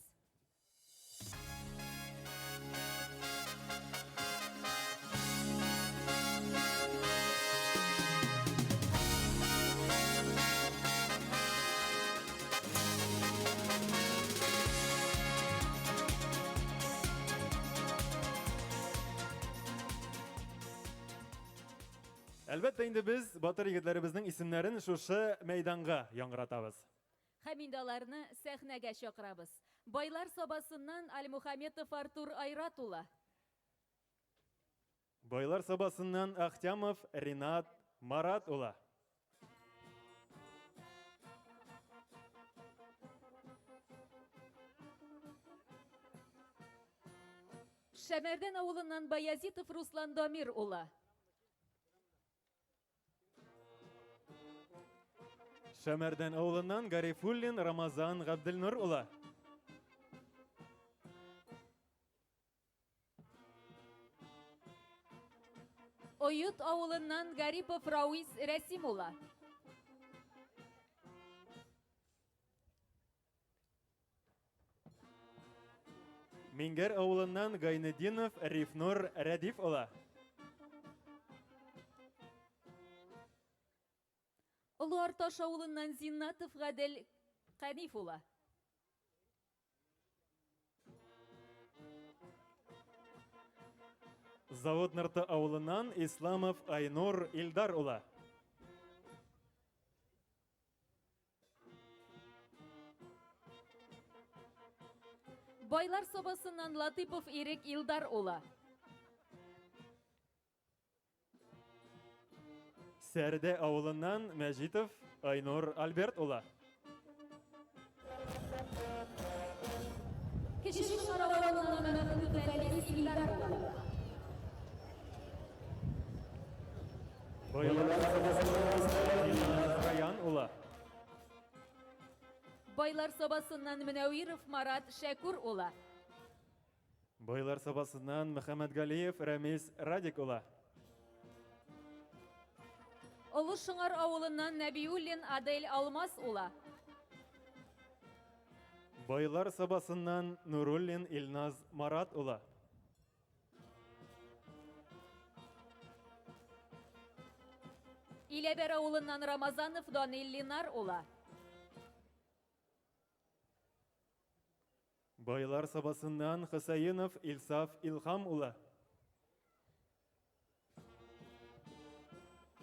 Әлбәттә, инде біз батыр егетләребезнең исемнәрен шушы мәйданга яңгыратабыз. Һәм инде аларны сәхнәгә чакырабыз. Байлар сабасыннан Альмухаметов Артур Айрат улы. Байлар сабасыннан Ахтямов Ринат Марат улы. Шәмәрдән авылыннан Баязитов Руслан Дамир улы. Шәмәрдән авылыннан Гарифуллин Рамазан Габделнур улы. Оют авылыннан Гарипов Рауис Рәсим улы. Мингәр авылыннан Гайнединов Рифнур Рәдиф улы. Олы Арташ авылыннан Зиннатов Гадел Каниф улы. Завод Нарты авылыннан Исламов Айнур Илдар улы. Байлар собасыннан Латыпов Ирек Илдар улы. Сәрдә авылыннан Мәҗитов Айнур Альберт улы. Кече Шар авылыннан Мәхмүд Вәлис Илдар улы. Байлар собасыннан Раян улы. Байлар собасыннан Мөнәвиров Марат Шәкүр улы. Байлар собасыннан Мөхәммәд Галиев Рәмис Радик улы. Олы Шыңар авылыннан Нәбиуллин Адель Алмас улы. Байлар собасыннан Нуруллин Илназ Марат улы. Иләбәр авылыннан Рамазанов Данил Линар улы. Байлар собасыннан Хусаинов Илсаф Илхам улы.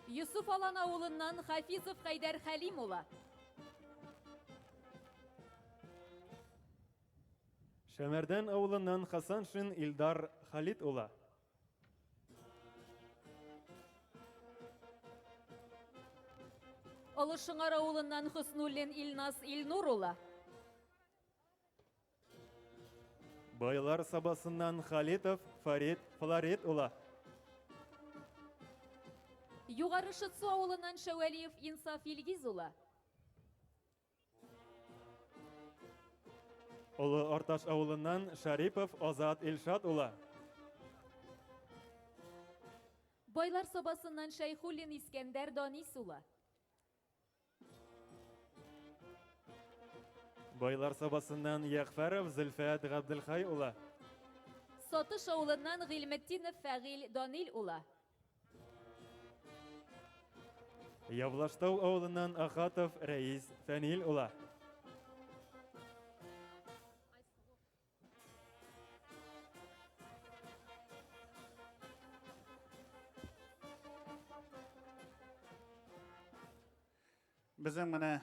Юсуф Алан авылыннан Хафизов Хайдар Хәлим улы. Шәмәрдән авылыннан Хасаншин Илдар Халид улы. Олы Шыңар авылыннан Хуснуллин Илнас Илнур улы. Байлар собасыннан Халитов Фарид Флорид улы. Югары Шытсу авылыннан Шәвәлиев Инсаф Илгиз улы. Олы Арташ авылыннан Шарипов Азат Илшат улы. Байлар собасыннан Шәйхуллин Искәндәр Данис улы. Байлар Сабасыннан Яқфаров Зülfiyat Ғабдылхай ұла. Сотыш ауылынан Ғилметтинов Фәғил Данил ұла. Явлаштау ауылынан Ахатов Рәис Фәнил ұла. Біздің міне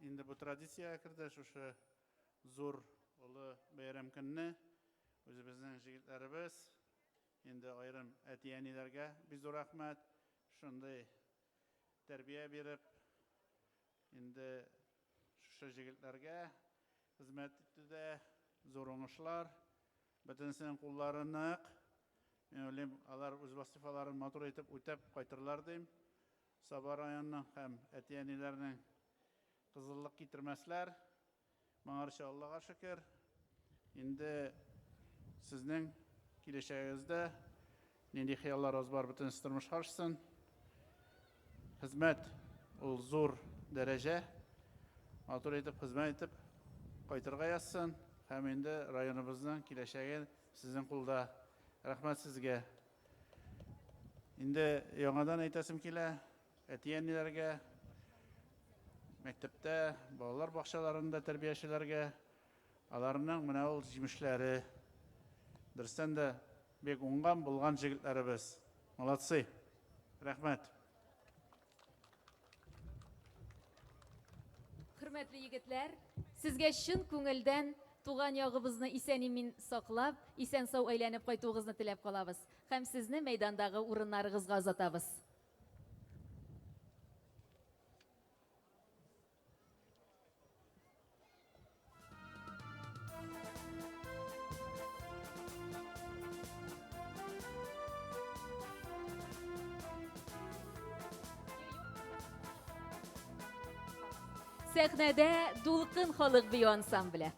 енді бұл традиция кірді, шушы зор ұлы бәйрәм күнні өзіміздің жігітлеріміз, енді айрым әтиянилерге біз зор рахмет, шындай тәрбие беріп, енді шушы жігітлерге қызмет етуде зор оңышлар, бітінсінің қолларыны, мен ойлайм, алар өз вазифаларын матур етіп, өтеп қайтырлар дейм. Саба районының һәм әтияниләрнең кызыллык китермәсләр. Моңарча Аллага шөкер. Инде сезнең киләчәгегездә нинди хыялларыгыз бар, бөтен тормыш каршысын. Хезмәт ул зур дәрәҗә. Матур итеп хезмәт итеп кайтырга язсын. Һәм инде районыбызның киләчәге сезнең кулда. Рәхмәт сезгә. Инде яңадан әйтәсем килә. Әтияниләргә, мәктәптә, балалар бакчаларында тәрбиячеләргә аларның менә ул җимешләре дөрестән дә бик уңган булган җегетләребез. Молодцы. Рәхмәт. Хөрмәтле егетләр, сезгә чын күңелдән туган ягыбызны исән-имин саклап, исән-сау әйләнеп кайтуыгызны теләп калабыз. Һәм сезне мәйдандагы урыннарыгызга озатабыз. Сәхнәдә Дулкын халык бию ансамбле.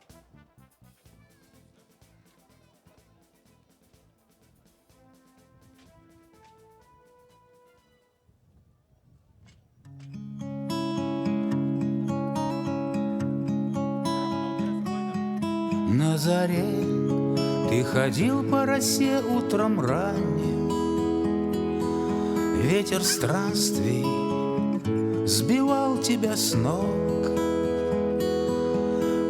На заре ты ходил по росе утром ранним, ветер странствий сбивал тебя с ног.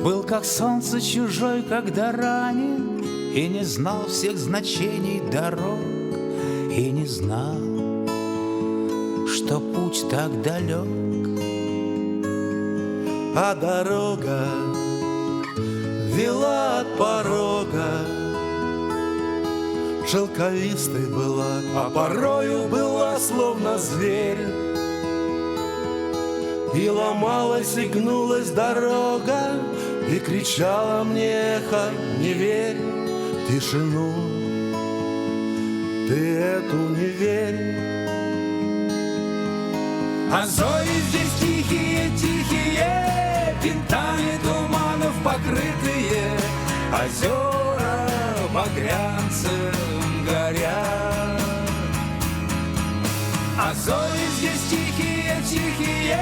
Был как солнце чужой, когда ранен, и не знал всех значений дорог, и не знал, что путь так далек. А дорога вела от порога, шелковистой была, а порою была словно зверь. И ломалась, и гнулась дорога, и кричала мне эхо: не верь в тишину, ты эту не верь. А зори здесь тихие, тихие, винтами туманов покрытые, озера багрянцем горят. А зори здесь тихие, тихие,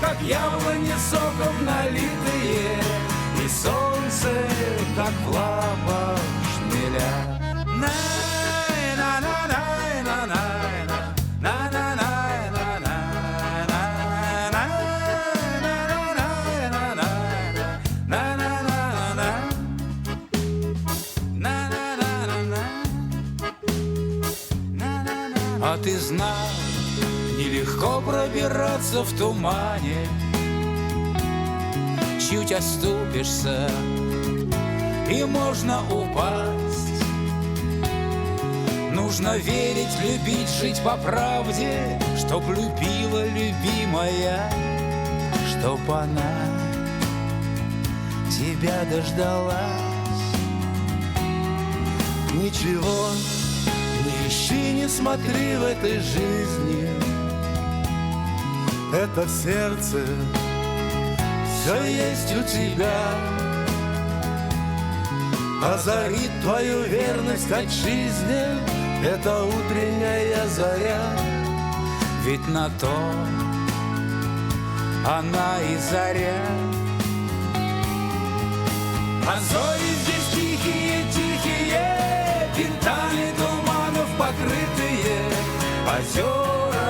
как яблони соком налитые, и солнце, как в лапах шмеля. А ты знал, нелегко пробираться в тумане, чуть оступишься, и можно упасть. Нужно верить, любить, жить по правде, чтоб любила любимая, чтоб она тебя дождалась. Ничего не ищи, не смотри в этой жизни, это в сердце все есть у тебя. Озарит твою верность отчизне эта утренняя заря, ведь на то она и заря. А зори здесь тихие, винтами туманов покрытые, озера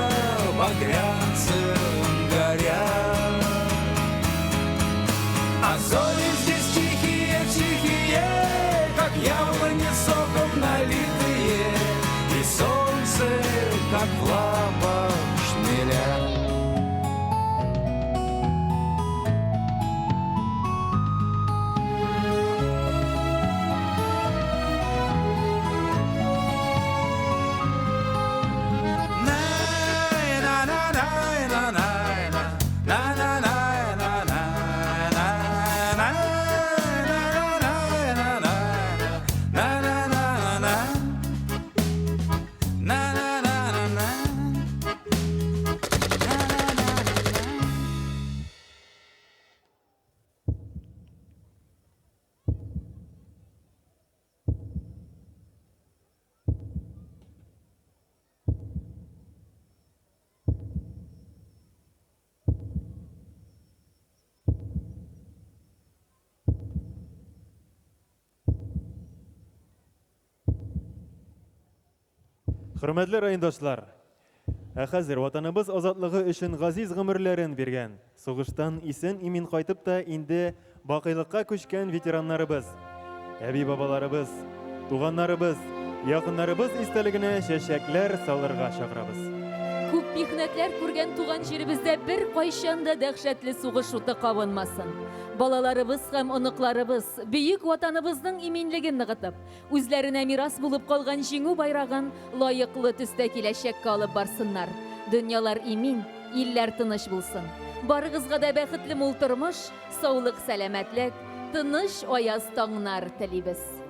багрянцем горят. А зори здесь тихие, как яблони соком налитые, и солнце, как в лапах шмеля. Hürmetli rayındaşlar, Хәзер ватаныбыз азатлыгы өчен газиз гомерләрен биргән, сугыштан исен имин кайтып та инде бакыйлыкка күчкән ветераннарыбыз, әби-бабаларыбыз, туганнарыбыз, якыннарыбыз истәлегенә чәчәкләр салырга чакырабыз. Күп михнәтләр күргән туган җиребездә бер кайчан да дәһшәтле сугыш уты кабынмасын. Балаларыбыз һәм оныкларыбыз бөек ватаныбызның иминлеген ныгытып, үзләренә мирас булып калган җиңү байрагын лаеклы төстә киләчәккә алып барсыннар. Дөньялар имин, илләр тыныч булсын. Барыгызга да бәхетле мул тормыш, саулык, сәламәтлек, тыныч аяз таңнар телибез.